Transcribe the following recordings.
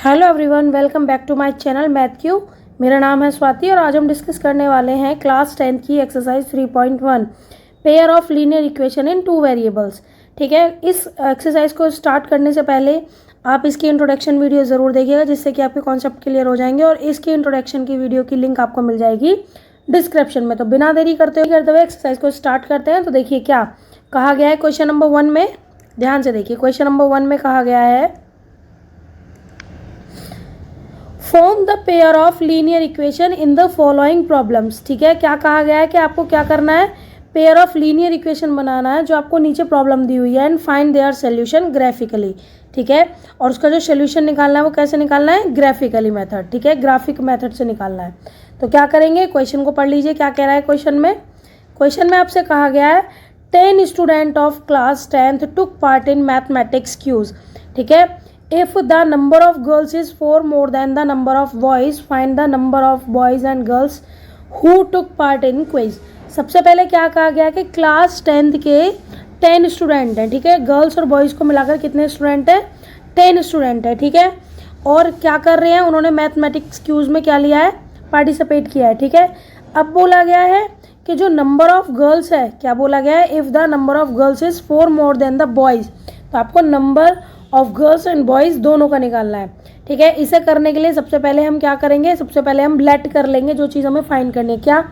Hello everyone, welcome back to my channel math Q. मेरा नाम है स्वाति और आज हम डिस्कस करने वाले हैं क्लास 10 की exercise 3.1 pair of linear equation in two variables. ठीक है, इस एक्सरसाइज को स्टार्ट करने से पहले आप इसकी इंट्रोडक्शन वीडियो ज़रूर देखिएगा जिससे कि आपके कॉन्सेप्ट क्लियर हो जाएंगे और इसकी इंट्रोडक्शन की वीडियो की लिंक आपको मिल जाएगी डिस्क्रिप्शन में। तो बिना देरी करते हुए एक्सरसाइज को स्टार्ट करते हैं। तो देखिए क्या कहा गया है क्वेश्चन नंबर 1 में, ध्यान से देखिए। क्वेश्चन नंबर 1 में कहा गया है form the pair of linear equation in the following problems. ठीक है, क्या कहा गया है कि आपको क्या करना है, पेयर ऑफ लीनियर इक्वेशन बनाना है जो आपको नीचे प्रॉब्लम दी हुई है and find their solution graphically. ठीक है, और उसका जो सोल्यूशन निकालना है वो कैसे निकालना है, ग्राफिकली मेथड। ठीक है, ग्राफिक मेथड से निकालना है। तो क्या करेंगे, क्वेश्चन को पढ़ लीजिए क्या कह रहा है क्वेश्चन में। क्वेश्चन में आपसे कहा गया है 10 student of class 10th took part in mathematics quiz. ठीक है, if the number of girls is 4 more than the number of boys, find the number of boys and girls who took part in quiz। सबसे पहले क्या कहा गया कि class 10th के 10 student हैं। ठीक है, गर्ल्स और बॉयज़ को मिलाकर कितने स्टूडेंट हैं, 10 स्टूडेंट है। ठीक है, और क्या कर रहे हैं उन्होंने मैथमेटिक्स क्यूज में क्या लिया है, पार्टिसिपेट किया है। ठीक है, अब बोला गया है कि जो नंबर ऑफ गर्ल्स है, क्या बोला गया है, if the number of girls is 4 more then the boys. तो आपको number of girls and boys दोनों का निकालना है। ठीक है, इसे करने के लिए सबसे पहले हम क्या करेंगे, सबसे पहले हम लेट कर लेंगे जो चीज़ हमें फाइंड करनी है, क्या,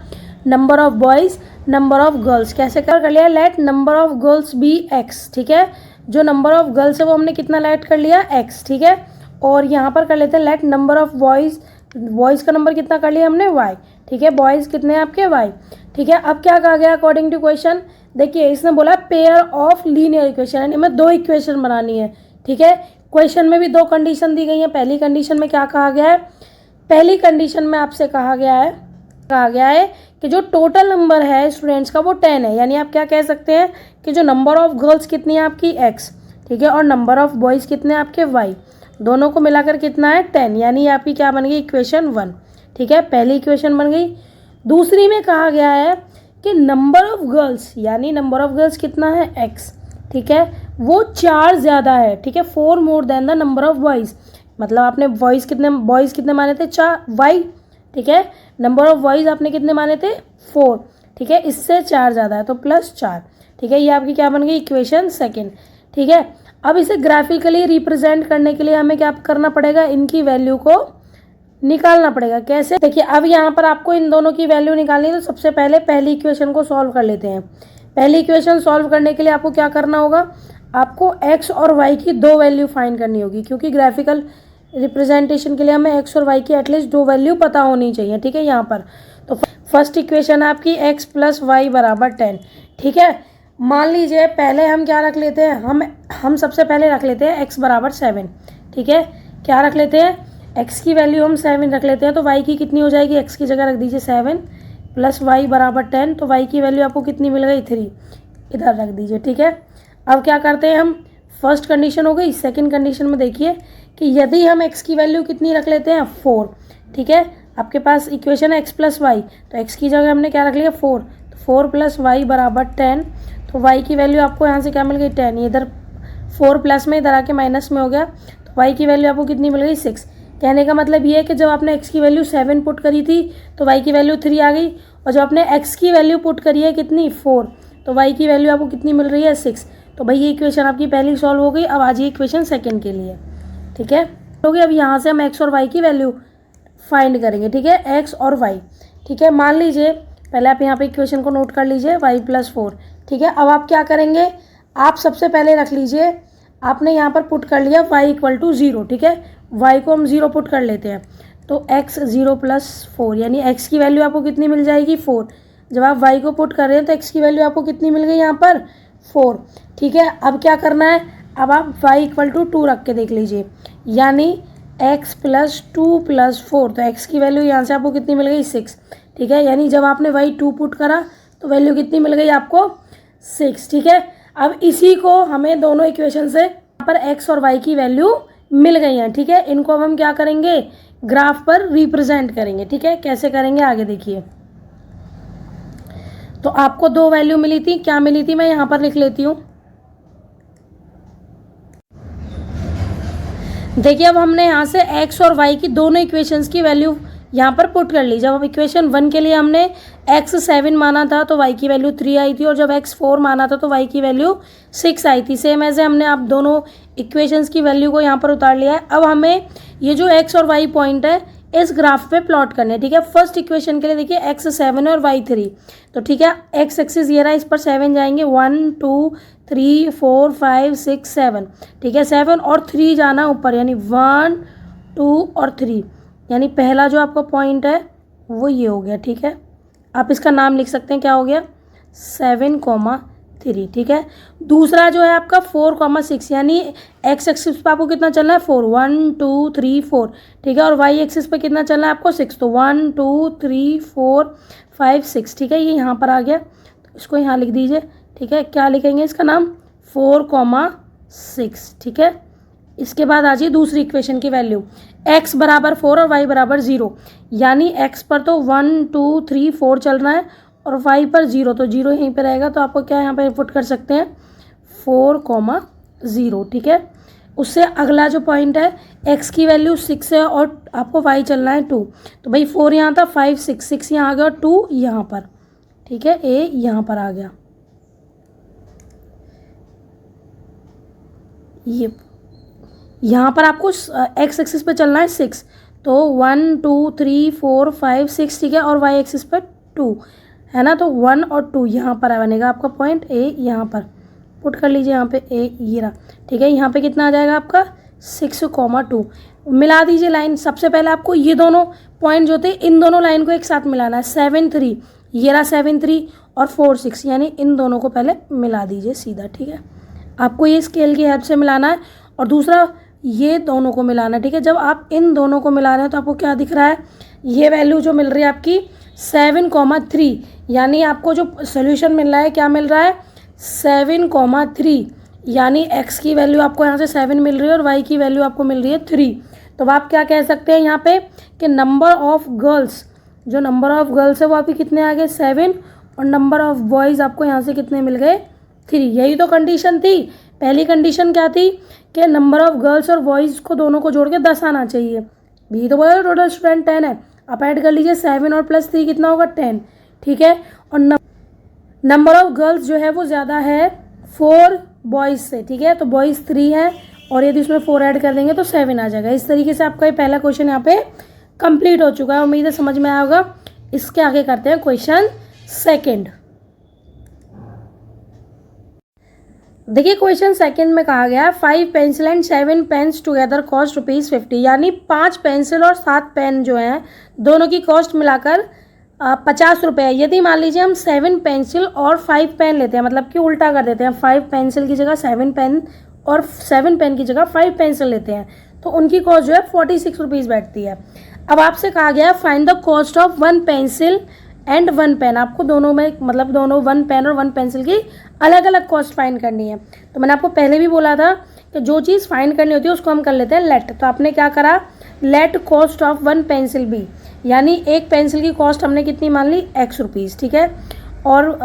number of boys number of girls. कैसे कर लिया, let number of girls be x. ठीक है, जो नंबर ऑफ गर्ल्स है वो हमने कितना लेट कर लिया, एक्स। ठीक है, और यहाँ पर कर लेते हैं late number of boys, boys का नंबर कितना कर लिया हमने, वाई। ठीक है, बॉयज़ कितने हैं आपके, वाई। ठीक है, अब क्या कहा गया अकॉर्डिंग टू क्वेश्चन, देखिए इसने बोला पेयर ऑफ लीनियर इक्वेशन, यानी हमें दो इक्वेशन बनानी है। ठीक है, क्वेश्चन में भी दो कंडीशन दी गई हैं। पहली कंडीशन में क्या कहा गया है, पहली कंडीशन में आपसे कहा गया है कि जो टोटल नंबर है स्टूडेंट्स का वो 10 है, यानी आप क्या कह सकते हैं कि जो नंबर ऑफ गर्ल्स कितनी है आपकी, x। ठीक है, और नंबर ऑफ बॉयज़ कितने हैं आपके, y। दोनों को मिलाकर कितना है, 10, यानी आपकी क्या बन गई, इक्वेशन 1। ठीक है, पहली इक्वेशन बन गई। दूसरी में कहा गया है कि नंबर ऑफ गर्ल्स, यानी नंबर ऑफ गर्ल्स कितना है, x। ठीक है, वो 4 ज़्यादा है। ठीक है, 4 more then the number of boys, मतलब आपने बॉयज़ कितने माने थे, 4, वाई। ठीक है, नंबर ऑफ बॉयज़ आपने कितने माने थे, 4। ठीक है, इससे 4 ज़्यादा है तो +4। ठीक है, ये आपकी क्या बन गई, इक्वेशन सेकेंड। ठीक है, अब इसे ग्राफिकली रिप्रेजेंट करने के लिए हमें क्या करना पड़ेगा, इनकी वैल्यू को निकालना पड़ेगा। कैसे, देखिए अब यहाँ पर आपको इन दोनों की वैल्यू निकालनी है। तो सबसे पहले पहली इक्वेशन को सॉल्व कर लेते हैं। पहली इक्वेशन सॉल्व करने के लिए आपको क्या करना होगा, आपको x और y की दो वैल्यू फाइंड करनी होगी, क्योंकि ग्राफिकल रिप्रेजेंटेशन के लिए हमें x और y की एटलीस्ट दो वैल्यू पता होनी चाहिए। ठीक है, यहाँ पर तो फर्स्ट इक्वेशन है आपकी x + y = 10। ठीक है, मान लीजिए पहले हम क्या रख लेते हैं, हम सबसे पहले रख लेते हैं x = 7। ठीक है, क्या रख लेते हैं, x की वैल्यू हम 7 रख लेते हैं। तो y की कितनी हो जाएगी, x की जगह रख दीजिए 7 + y = 10। तो y की वैल्यू आपको कितनी मिल गई, 3, इधर रख दीजिए। ठीक है, अब क्या करते हैं हम, फर्स्ट कंडीशन हो गई। सेकंड कंडीशन में देखिए कि यदि हम x की वैल्यू कितनी रख लेते हैं, 4। ठीक है, आपके पास इक्वेशन है x + y, तो x की जगह हमने क्या रख लिया, 4। तो 4 + y = 10। तो y की वैल्यू आपको यहाँ से क्या मिल गई, 10। इधर 4 प्लस में इधर आके माइनस में हो गया, तो y की वैल्यू आपको कितनी मिल गई, 6। कहने का मतलब ये है कि जब आपने x की वैल्यू 7 पुट करी थी तो y की वैल्यू 3 आ गई, और जब आपने x की वैल्यू पुट करी है कितनी, 4, तो y की वैल्यू आपको कितनी मिल रही है, 6। तो भाई ये इक्वेशन आपकी पहली सॉल्व हो गई। अब आ जाइए इक्वेशन सेकंड के लिए। ठीक है, तो अब यहाँ से हम x और y की वैल्यू फाइंड करेंगे। ठीक है, x और y। ठीक है, मान लीजिए पहले आप यहाँ पे इक्वेशन को नोट कर लीजिए, y + 4। ठीक है, अब आप क्या करेंगे, आप सबसे पहले रख लीजिए, आपने यहाँ पर पुट कर लिया y = 0। ठीक है, y को हम 0 पुट कर लेते हैं, तो x 0 + 4, यानी x की वैल्यू आपको कितनी मिल जाएगी, 4। जब आप y को पुट कर रहे हैं तो x की वैल्यू आपको कितनी मिल गई यहाँ पर, 4। ठीक है, अब क्या करना है, अब आप y = 2 रख के देख लीजिए, यानी x + 2 + 4, तो x की वैल्यू यहाँ से आपको कितनी मिल गई, 6। ठीक है, यानी जब आपने y 2 पुट करा तो वैल्यू कितनी मिल गई आपको, 6। ठीक है, अब इसी को हमें दोनों इक्वेशन से यहाँ पर x और y की वैल्यू मिल गई हैं। ठीक है, इनको अब हम क्या करेंगे, ग्राफ पर रिप्रेजेंट करेंगे। ठीक है, कैसे करेंगे आगे देखिए। तो आपको दो वैल्यू मिली थी, क्या मिली थी, मैं यहाँ पर लिख लेती हूँ। देखिए अब हमने यहाँ से x और y की दोनों इक्वेशंस की वैल्यू यहाँ पर पुट कर ली। जब अब इक्वेशन 1 के लिए हमने x 7 माना था तो y की वैल्यू 3 आई थी, और जब x 4 माना था तो y की वैल्यू 6 आई थी। सेम ऐसे हमने अब दोनों इक्वेशंस की वैल्यू को यहाँ पर उतार लिया है। अब हमें ये जो x और y पॉइंट है इस ग्राफ पे प्लॉट करने हैं, ठीक है। फर्स्ट इक्वेशन के लिए देखिए x 7 है और y 3, तो ठीक है x एक्सिस ये रहा, इस पर 7 जाएंगे, 1 2 3 4 5 6 7, ठीक है। 7 और 3 जाना ऊपर, यानी 1 2 और 3, यानी पहला जो आपका पॉइंट है वो ये हो गया, ठीक है। आप इसका नाम लिख सकते हैं, क्या हो गया 7,3, ठीक है। दूसरा जो है आपका 4,6, यानी एक्स एक्सिस पे आपको कितना चलना है 4, 1 2 3 4, ठीक है। और वाई एक्सिस पे कितना चलना है आपको 6, तो 1 2 3 4 5 6, ठीक है। ये यहाँ पर आ गया, तो इसको यहाँ लिख दीजिए, ठीक है। क्या लिखेंगे इसका नाम 4,6, ठीक है। इसके बाद आ जाइए दूसरी इक्वेशन की वैल्यू, x बराबर 4 और y बराबर 0, यानी x पर तो 1 2 3 4 चल रहा है और y पर 0, तो 0 यहीं पे रहेगा, तो आपको क्या यहाँ पे पुट कर सकते हैं 4,0, ठीक है। उससे अगला जो पॉइंट है x की वैल्यू 6 है और आपको y चलना है 2, तो भाई 4 यहाँ था, 5 6 6 यहाँ आ गया और 2 यहाँ पर, ठीक है। a यहाँ पर आ गया, ये यहाँ पर आपको x एक्सिस पे चलना है 6, तो 1 2 3 4 5 6, ठीक है। और y एक्सिस पर 2 है ना, तो 1 और 2 यहाँ पर बनेगा आपका पॉइंट a, यहाँ पर पुट कर लीजिए, यहाँ पे a ये रहा, ठीक है। यहाँ पे कितना आ जाएगा आपका 6,2, मिला दीजिए लाइन। सबसे पहले आपको ये दोनों पॉइंट जो थे इन दोनों लाइन को एक साथ मिलाना है, 7 3, ये रहा 7 3 और 4 6, यानी इन दोनों को पहले मिला दीजिए सीधा, ठीक है। आपको ये स्केल की हेल्प से मिलाना है और दूसरा ये दोनों को मिलाना है, ठीक है। जब आप इन दोनों को मिला रहे हैं तो आपको क्या दिख रहा है, ये वैल्यू जो मिल रही है आपकी 7,3, यानी आपको जो सोल्यूशन मिल रहा है क्या मिल रहा है 7,3, यानी x की वैल्यू आपको यहाँ से 7 मिल रही है और y की वैल्यू आपको मिल रही है 3। तो आप क्या कह सकते हैं यहाँ पे कि नंबर ऑफ गर्ल्स, जो नंबर ऑफ गर्ल्स है वो आपके कितने आ गए 7, और नंबर ऑफ बॉयज़ आपको यहाँ से कितने मिल गए 3। यही तो कंडीशन थी। पहली कंडीशन क्या थी कि नंबर ऑफ गर्ल्स और बॉयज़ को दोनों को जोड़ के 10 आना चाहिए, भी तो बोला टोटल स्टूडेंट 10 है। आप ऐड कर लीजिए 7 और प्लस 3 कितना होगा 10, ठीक है। और नंबर ऑफ गर्ल्स जो है वो ज़्यादा है 4 बॉयज़ से, ठीक है। तो बॉयज़ 3 है और यदि उसमें 4 ऐड कर देंगे तो 7 आ जाएगा। इस तरीके से आपका ये पहला क्वेश्चन यहाँ पे कंप्लीट हो चुका है। उम्मीद है समझ में आया होगा। इसके आगे करते हैं क्वेश्चन सेकेंड। देखिए क्वेश्चन सेकंड में कहा गया 5 pencil and 7 pens together cost ₹50, यानी 5 पेंसिल और 7 पेन जो हैं दोनों की कॉस्ट मिलाकर 50 रुपये है। यदि मान लीजिए हम 7 पेंसिल और 5 पेन लेते हैं, मतलब कि उल्टा कर देते हैं, 5 पेंसिल की जगह 7 पेन और 7 पेन की जगह 5 पेंसिल लेते हैं, तो उनकी कॉस्ट जो है 46 रुपीज़ बैठती है। अब आपसे कहा गया find the cost of 1 pencil and 1 pen. आपको दोनों में मतलब दोनों 1 पेन और 1 पेंसिल की अलग अलग कॉस्ट फाइंड करनी है। तो मैंने आपको पहले भी बोला था कि जो चीज़ फाइंड करनी होती है उसको हम कर लेते हैं लेट। तो आपने क्या करा, let cost of 1 pencil be, यानी एक पेंसिल की कॉस्ट हमने कितनी मान ली x रुपीज़, ठीक है। और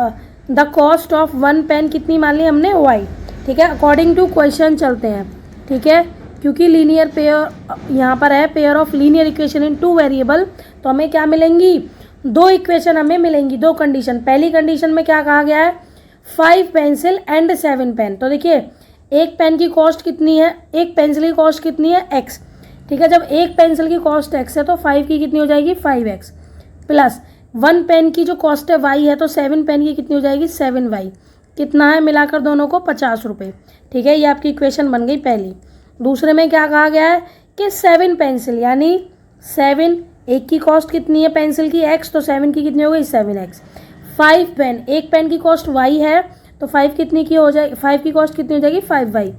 द कॉस्ट ऑफ 1 पेन कितनी मान ली हमने y, ठीक है। अकॉर्डिंग टू क्वेश्चन चलते हैं, ठीक है। क्योंकि लीनियर पेयर यहाँ पर है, pair of linear equation in 2 variable, तो हमें क्या मिलेंगी 2 इक्वेशन हमें मिलेंगी, 2 कंडीशन। पहली कंडीशन में क्या कहा गया है 5 पेंसिल एंड 7 पेन। तो देखिए एक पेन की कॉस्ट कितनी है, एक पेंसिल की कॉस्ट कितनी है x, ठीक है। जब एक पेंसिल की कॉस्ट x है तो 5 की कितनी हो जाएगी 5x, प्लस 1 पेन की जो कॉस्ट है y है तो 7 पेन की कितनी हो जाएगी 7y, कितना है मिलाकर दोनों को 50 रुपये, ठीक है। ये आपकी इक्वेशन बन गई पहली। दूसरे में क्या कहा गया है कि 7 पेंसिल, यानी 7, एक की कॉस्ट कितनी है पेंसिल की x, तो 7 की कितनी हो गई 7x। 5 पेन, एक पेन की कॉस्ट y है तो 5 कितनी की हो जाएगी, 5 की कॉस्ट कितनी हो जाएगी 5y,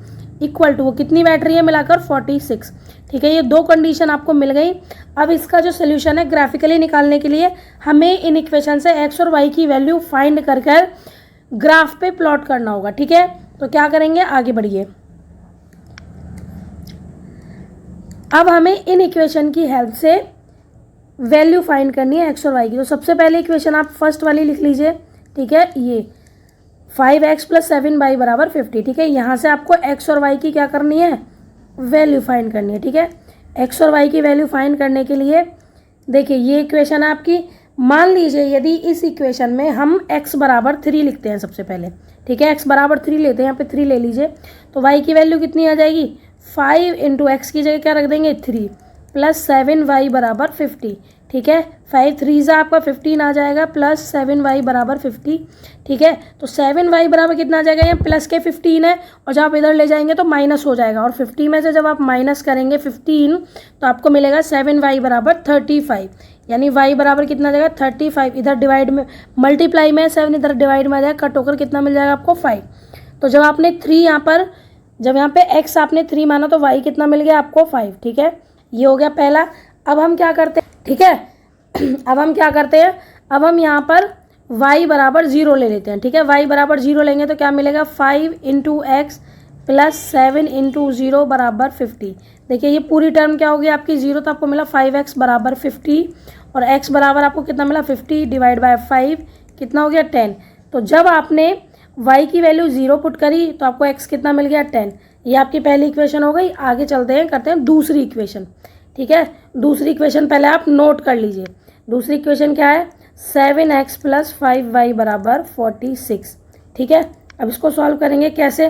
इक्वल टू वो कितनी बैठ रही है मिलाकर 46, ठीक है। ये 2 कंडीशन आपको मिल गई। अब इसका जो सोल्यूशन है ग्राफिकली निकालने के लिए हमें इन इक्वेशन से x और y की वैल्यू फाइंड कर ग्राफ पे प्लॉट करना होगा, ठीक है। तो क्या करेंगे, आगे बढ़िए। अब हमें इन इक्वेशन की हेल्प से वैल्यू फाइंड करनी है x और y की। तो सबसे पहले इक्वेशन आप फर्स्ट वाली लिख लीजिए, ठीक है। ये 5x + 7y = 50, ठीक है। यहाँ से आपको x और y की क्या करनी है वैल्यू फाइंड करनी है, ठीक है। एक्स और वाई की वैल्यू फाइंड करने के लिए देखिए ये इक्वेशन है आपकी। मान लीजिए यदि इस इक्वेशन में हम x बराबर 3 लिखते हैं सबसे पहले, ठीक है, x बराबर 3 लेते हैं, यहाँ पे 3 ले लीजिए, तो y की वैल्यू कितनी आ जाएगी, 5 इंटू एक्स की जगह क्या रख देंगे 3 प्लस 7y बराबर 50, ठीक है। 5 3 से आपका 15 आ जाएगा प्लस 7y बराबर 50, ठीक है। तो 7y बराबर कितना आ जाएगा, यहाँ प्लस के 15 है और जब आप इधर ले जाएंगे तो माइनस हो जाएगा, और 50 में से जब आप माइनस करेंगे 15 तो आपको मिलेगा 7y बराबर 35, यानी y बराबर कितना आ जाएगा 35। इधर डिवाइड में मल्टीप्लाई में 7 इधर डिवाइड में आ जाएगा, कट होकर कितना मिल जाएगा आपको 5। तो जब आपने 3 यहाँ पर, जब यहाँ पे x आपने 3 माना तो y कितना मिल गया आपको 5, ठीक है। ये हो गया पहला। अब हम क्या करते हैं, ठीक है, अब हम क्या करते हैं, अब हम यहाँ पर y बराबर 0 ले लेते हैं, ठीक है। y बराबर 0 लेंगे तो क्या मिलेगा 5 इंटू एक्स प्लस 7 इंटू 0 बराबर 50। देखिए ये पूरी टर्म क्या होगी आपकी 0, तो आपको मिला 5x बराबर 50 और x बराबर आपको कितना मिला 50 डिवाइड बाय 5 कितना हो गया 10। तो जब आपने y की वैल्यू 0 पुट करी तो आपको x कितना मिल गया 10। ये आपकी पहली इक्वेशन हो गई। आगे चलते हैं, करते हैं दूसरी इक्वेशन, ठीक है। दूसरी इक्वेशन पहले आप नोट कर लीजिए। दूसरी इक्वेशन क्या है, 7x प्लस 5y बराबर 46, ठीक है। अब इसको सॉल्व करेंगे कैसे,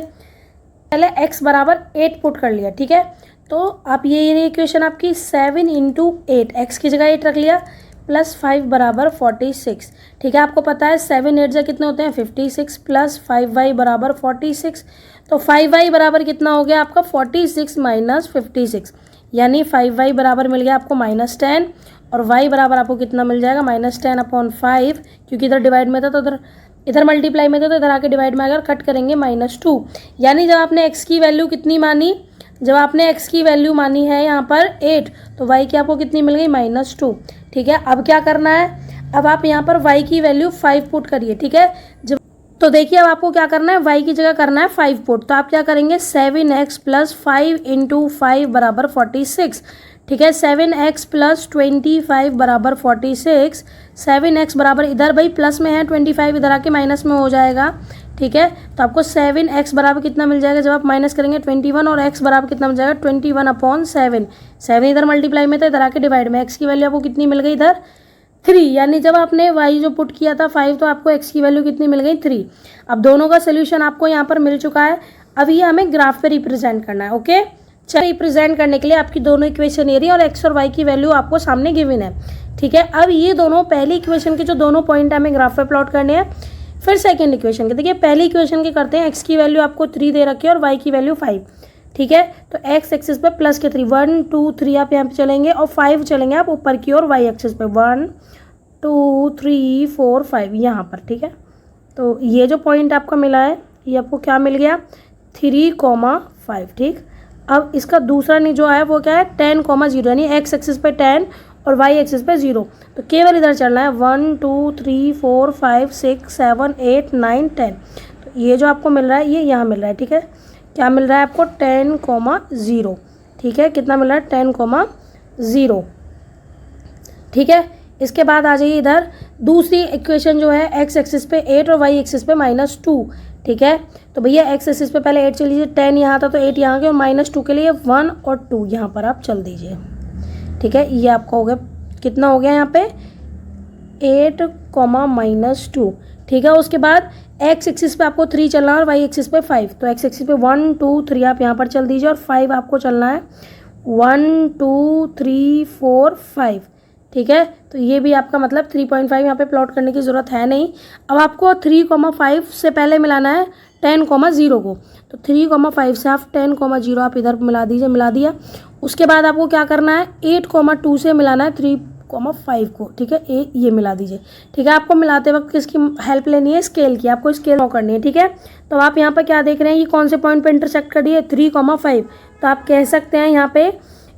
पहले x बराबर 8 पुट कर लिया, ठीक है। तो आप ये इक्वेशन आपकी 7 इंटू 8, एक्स की जगह 8 रख लिया प्लस 5 बराबर 46, ठीक है। आपको पता है 7 8 से कितने होते हैं 56 प्लस 5y बराबर 46, तो 5y बराबर कितना हो गया आपका 46 माइनस 56, यानी 5y बराबर मिल गया आपको -10 और y बराबर आपको कितना मिल जाएगा -10/5, क्योंकि इधर डिवाइड में था तो इधर मल्टीप्लाई में था तो इधर आके डिवाइड में अगर कट करेंगे -2। यानी जब आपने x की वैल्यू कितनी मानी, जब आपने x की वैल्यू मानी है यहाँ पर 8 तो y की आपको कितनी मिल गई -2, ठीक है। अब क्या करना है, अब आप यहाँ पर y की वैल्यू 5 पुट करिए, ठीक है। जब तो देखिए अब आपको क्या करना है, y की जगह करना है 5 पुट, तो आप क्या करेंगे 7x प्लस 5 इंटू 5 बराबर 46, ठीक है। 7x प्लस 25 बराबर 46, 7x बराबर इधर भाई प्लस में है 25 इधर आके माइनस में हो जाएगा, ठीक है। तो आपको 7x बराबर कितना मिल जाएगा, जब आप माइनस करेंगे 21 और x बराबर कितना मिल जाएगा 21/7, 7 इधर मल्टीप्लाई में था इधर आके डिवाइड में, x की वैल्यू आपको कितनी मिल गई इधर 3, यानी जब आपने y जो पुट किया था 5 तो आपको x की वैल्यू कितनी मिल गई 3। अब दोनों का सोल्यूशन आपको यहाँ पर मिल चुका है। अब ये हमें ग्राफ पे रिप्रेजेंट करना है, ओके। चलिए रिप्रेजेंट करने के लिए आपकी दोनों इक्वेशन ये रही और x और y की वैल्यू आपको सामने गिवन है, ठीक है। अब ये दोनों पहली इक्वेशन के जो दोनों पॉइंट हमें ग्राफ पे प्लॉट करने हैं। फिर सेकंड इक्वेशन के, देखिए पहली इक्वेशन के करते हैं, x की वैल्यू आपको 3 दे रखी है और y की वैल्यू 5, ठीक है। तो x एक्सिस पे प्लस के 3 1 2 3 आप यहाँ पे चलेंगे और 5 चलेंगे आप ऊपर की और y एक्सिस पे 1 2 3 4 5 यहाँ पर, ठीक है। तो ये जो पॉइंट आपका मिला है ये आपको क्या मिल गया 3,5, ठीक। अब इसका दूसरा नहीं जो है वो क्या है 10,0, यानी x एक्सिस पे 10 और y एक्सिस पे 0, तो केवल इधर चलना है 1 2 3 4 5 6 7 8 9 10। तो ये जो आपको मिल रहा है ये यहाँ मिल रहा है, ठीक है। क्या मिल रहा है आपको 10,0, ठीक है। कितना मिल रहा है 10,0, ठीक है। इसके बाद आ जाइए इधर दूसरी इक्वेशन जो है x एक्सिस पे 8 और y एक्सिस पे -2, ठीक है। तो भैया x एक्सिस पे पहले 8 चल लीजिए, 10 यहाँ था तो 8 यहाँ के और -2 के लिए 1 और 2 यहाँ पर आप चल दीजिए, ठीक है। ये आपका हो गया कितना हो गया यहाँ पे 8, -2, ठीक है। उसके बाद x एक्सिस पे आपको 3 चलना है और y एक्सिस पे 5, तो x एक्सिस पे 1 2 3 आप यहाँ पर चल दीजिए और 5 आपको चलना है 1 2 3 4 5, ठीक है। तो ये भी आपका मतलब 3.5 यहाँ पे प्लॉट करने की ज़रूरत है नहीं। अब आपको 3,5 से पहले मिलाना है 10,0 को, तो 3,5 से आप 10,0 आप इधर मिला दीजिए, मिला दिया। उसके बाद आपको क्या करना है 8,2 से मिलाना है 3,5 को, ठीक है। ये मिला दीजिए, ठीक है। आपको मिलाते वक्त किसकी हेल्प लेनी है, स्केल की, आपको स्केल ड्रॉ करनी है, ठीक है। तो आप यहाँ पर क्या देख रहे हैं, ये कौन से पॉइंट पे इंटरसेक्ट कर रही है 3,5, तो आप कह सकते हैं यहाँ पे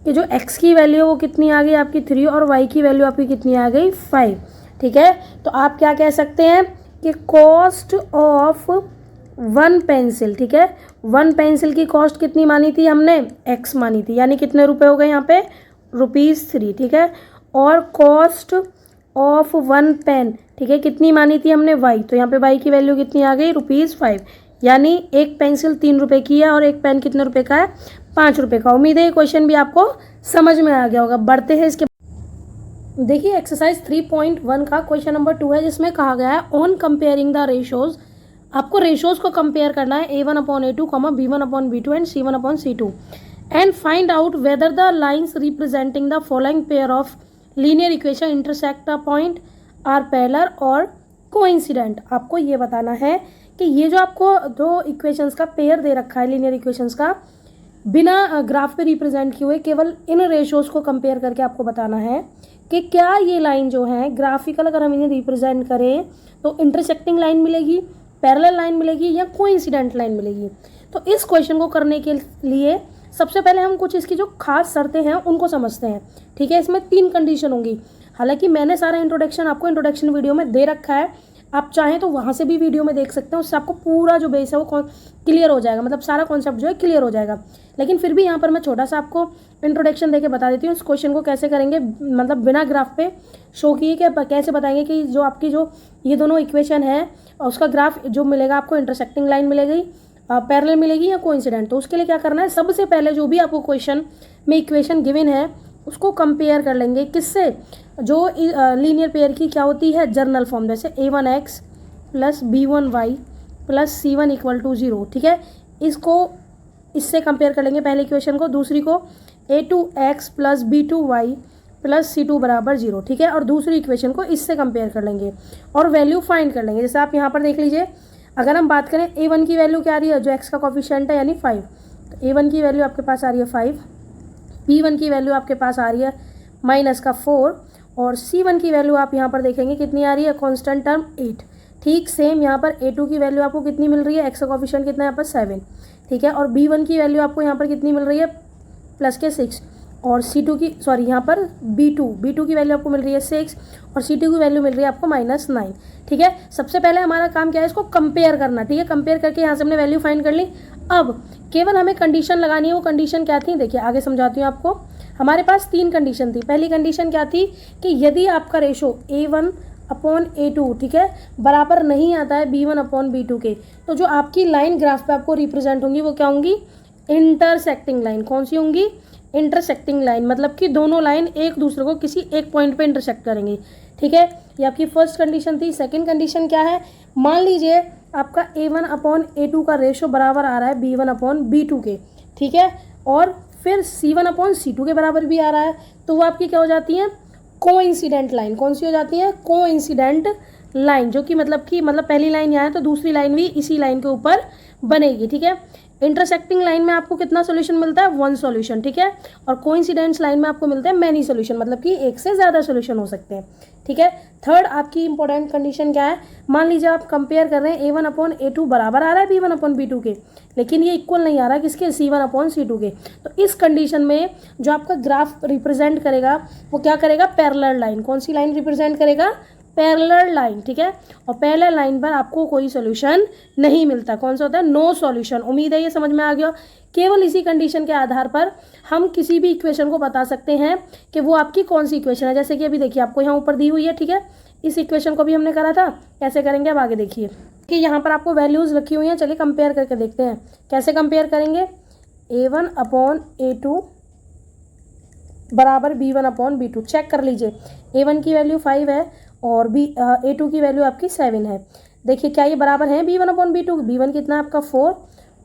कि जो x की वैल्यू है वो कितनी आ गई आपकी 3 और y की वैल्यू आपकी कितनी आ गई 5, ठीक है। तो आप क्या कह सकते हैं कि कॉस्ट ऑफ 1 पेंसिल, ठीक है, 1 पेंसिल की कॉस्ट कितनी मानी थी हमने x मानी थी, यानी कितने रुपए हो गए यहाँ पे ₹3, ठीक है। और कॉस्ट ऑफ 1 पेन, ठीक है, कितनी मानी थी हमने y, तो यहाँ पे y की वैल्यू कितनी आ गई ₹5, यानी एक पेंसिल 3 रुपए की है और एक पेन कितने रुपए का है ₹5 का। उम्मीद है ये क्वेश्चन भी आपको समझ में आ गया होगा। बढ़ते हैं इसके, देखिए एक्सरसाइज 3.1 का क्वेश्चन नंबर 2 है, जिसमें कहा गया है ऑन कंपेयरिंग द रेशोज, आपको रेशोज को कंपेयर करना है A1/A2, B1/B2 and C1/C2 and find out whether the lines representing the following pair of linear equation intersect the point are parallel और कोइंसिडेंट। आपको ये बताना है कि ये जो आपको दो इक्वेशंस का पेयर दे रखा है, लीनियर इक्वेशंस का, बिना ग्राफ पे रिप्रेजेंट किए हुए, केवल इन रेशोज को कंपेयर करके आपको बताना है कि क्या ये लाइन जो है ग्राफिकल, अगर हम इन्हें रिप्रेजेंट करें तो इंटरसेक्टिंग लाइन मिलेगी, पैरेलल लाइन मिलेगी या कोइंसिडेंट लाइन मिलेगी। तो इस क्वेश्चन को करने के लिए सबसे पहले हम कुछ इसकी जो खास शर्तें हैं उनको समझते हैं। ठीक है, इसमें 3 कंडीशन होंगी। हालांकि मैंने सारा इंट्रोडक्शन आपको इंट्रोडक्शन वीडियो में दे रखा है, आप चाहें तो वहाँ से भी वीडियो में देख सकते हैं, उससे आपको पूरा जो बेस है वो क्लियर हो जाएगा, मतलब सारा कॉन्सेप्ट जो है क्लियर हो जाएगा। लेकिन फिर भी यहाँ पर मैं छोटा सा आपको इंट्रोडक्शन देके बता देती हूँ इस क्वेश्चन को कैसे करेंगे, मतलब बिना ग्राफ पे शो किए कि कैसे बताएंगे कि जो आपकी जो ये दोनों इक्वेशन है उसका ग्राफ जो मिलेगा आपको, इंटरसेक्टिंग लाइन मिलेगी, पैरेलल मिलेगी या कोइंसिडेंट। तो उसके लिए क्या करना है, सबसे पहले जो भी आपको क्वेश्चन में इक्वेशन गिवन है उसको कंपेयर कर लेंगे किससे, जो लीनियर पेयर की क्या होती है जर्नल फॉर्म, जैसे A1x plus B1y plus C1 = 0। ठीक है, इसको इससे कंपेयर कर लेंगे पहले इक्वेशन को। दूसरी को A2x plus B2y plus C2 = 0। ठीक है, और दूसरी इक्वेशन को इससे कंपेयर कर लेंगे और वैल्यू फाइंड कर लेंगे। जैसे आप यहाँ पर देख लीजिए, अगर हम बात करें A1 की वैल्यू क्या आ रही है, जो x का कोफिशिएंट है यानी 5, तो A1 की वैल्यू आपके पास आ रही है 5, B1 की वैल्यू आपके पास आ रही है -4 और C1 की वैल्यू आप यहाँ पर देखेंगे कितनी आ रही है, कांस्टेंट टर्म 8। ठीक सेम यहाँ पर A2 की वैल्यू आपको कितनी मिल रही है, x का कोफिशिएंट कितना है यहाँ पर 7। ठीक है, और B1 की वैल्यू आपको यहाँ पर कितनी मिल रही है +6 और C2 की यहाँ पर B2 की वैल्यू आपको मिल रही है 6 और C2 की वैल्यू मिल रही है आपको -9। ठीक है, सबसे पहले हमारा काम क्या है, इसको कंपेयर करना। ठीक है, कंपेयर करके यहाँ से हमने वैल्यू फाइंड कर ली। अब केवल हमें कंडीशन लगानी है, वो कंडीशन क्या थी देखिए आगे समझाती हूँ आपको। हमारे पास 3 कंडीशन थी। पहली कंडीशन क्या थी कि यदि आपका रेशो A1/A2 ठीक है बराबर नहीं आता है B1/B2 के, तो जो आपकी लाइन ग्राफ पे आपको रिप्रेजेंट होंगी वो क्या होंगी, इंटरसेक्टिंग लाइन। कौन सी होंगी, इंटरसेक्टिंग लाइन, मतलब कि दोनों लाइन एक दूसरे को किसी एक पॉइंट पे इंटरसेक्ट करेंगी। ठीक है, ये आपकी फर्स्ट कंडीशन थी। सेकंड कंडीशन क्या है, मान लीजिए आपका A1/A2 का रेशो बराबर आ रहा है B1/B2 के। ठीक है, और फिर C1/C2 के बराबर भी आ रहा है, तो वो आपकी क्या हो जाती है, कोइंसिडेंट लाइन। कौन सी हो जाती है, कोइंसिडेंट लाइन, जो कि मतलब पहली लाइन यहाँ है तो दूसरी लाइन भी इसी लाइन के ऊपर बनेगी। ठीक है, इंटरसेक्टिंग लाइन में आपको कितना सॉल्यूशन मिलता है, 1 सॉल्यूशन। ठीक है, और कोइंसिडेंस लाइन में आपको मिलते हैं मैनी सॉल्यूशन, मतलब कि एक से ज़्यादा सॉल्यूशन हो सकते हैं। ठीक है, थर्ड आपकी इंपॉर्टेंट कंडीशन क्या है, मान लीजिए आप कंपेयर कर रहे हैं A1/A2 बराबर आ रहा है B1/B2 के, लेकिन ये इक्वल नहीं आ रहा किसके, C1/C2 के। तो इस कंडीशन में जो आपका ग्राफ रिप्रेजेंट करेगा वो क्या करेगा, पैरेलल लाइन। कौन सी लाइन रिप्रेजेंट करेगा, पैरेलल लाइन। ठीक है, और पैरेलल लाइन पर आपको कोई सॉल्यूशन नहीं मिलता। कौन सा होता है, नो सॉल्यूशन। उम्मीद है ये समझ में आ गया। केवल इसी कंडीशन के आधार पर हम किसी भी इक्वेशन को बता सकते हैं कि वो आपकी कौन सी इक्वेशन है। जैसे कि अभी देखिए आपको यहाँ ऊपर दी हुई है। ठीक है, इस इक्वेशन को भी हमने करा था, कैसे करेंगे अब आगे देखिए कि यहाँ पर आपको वैल्यूज़ रखी हुई हैं। चलिए कंपेयर करके देखते हैं कैसे कंपेयर करेंगे। A1/A2 बराबर B1/B2 चेक कर लीजिए। A1 की वैल्यू 5 है और A2 की वैल्यू आपकी 7 है। देखिए क्या ये बराबर है B1/B2, B1 कितना है आपका 4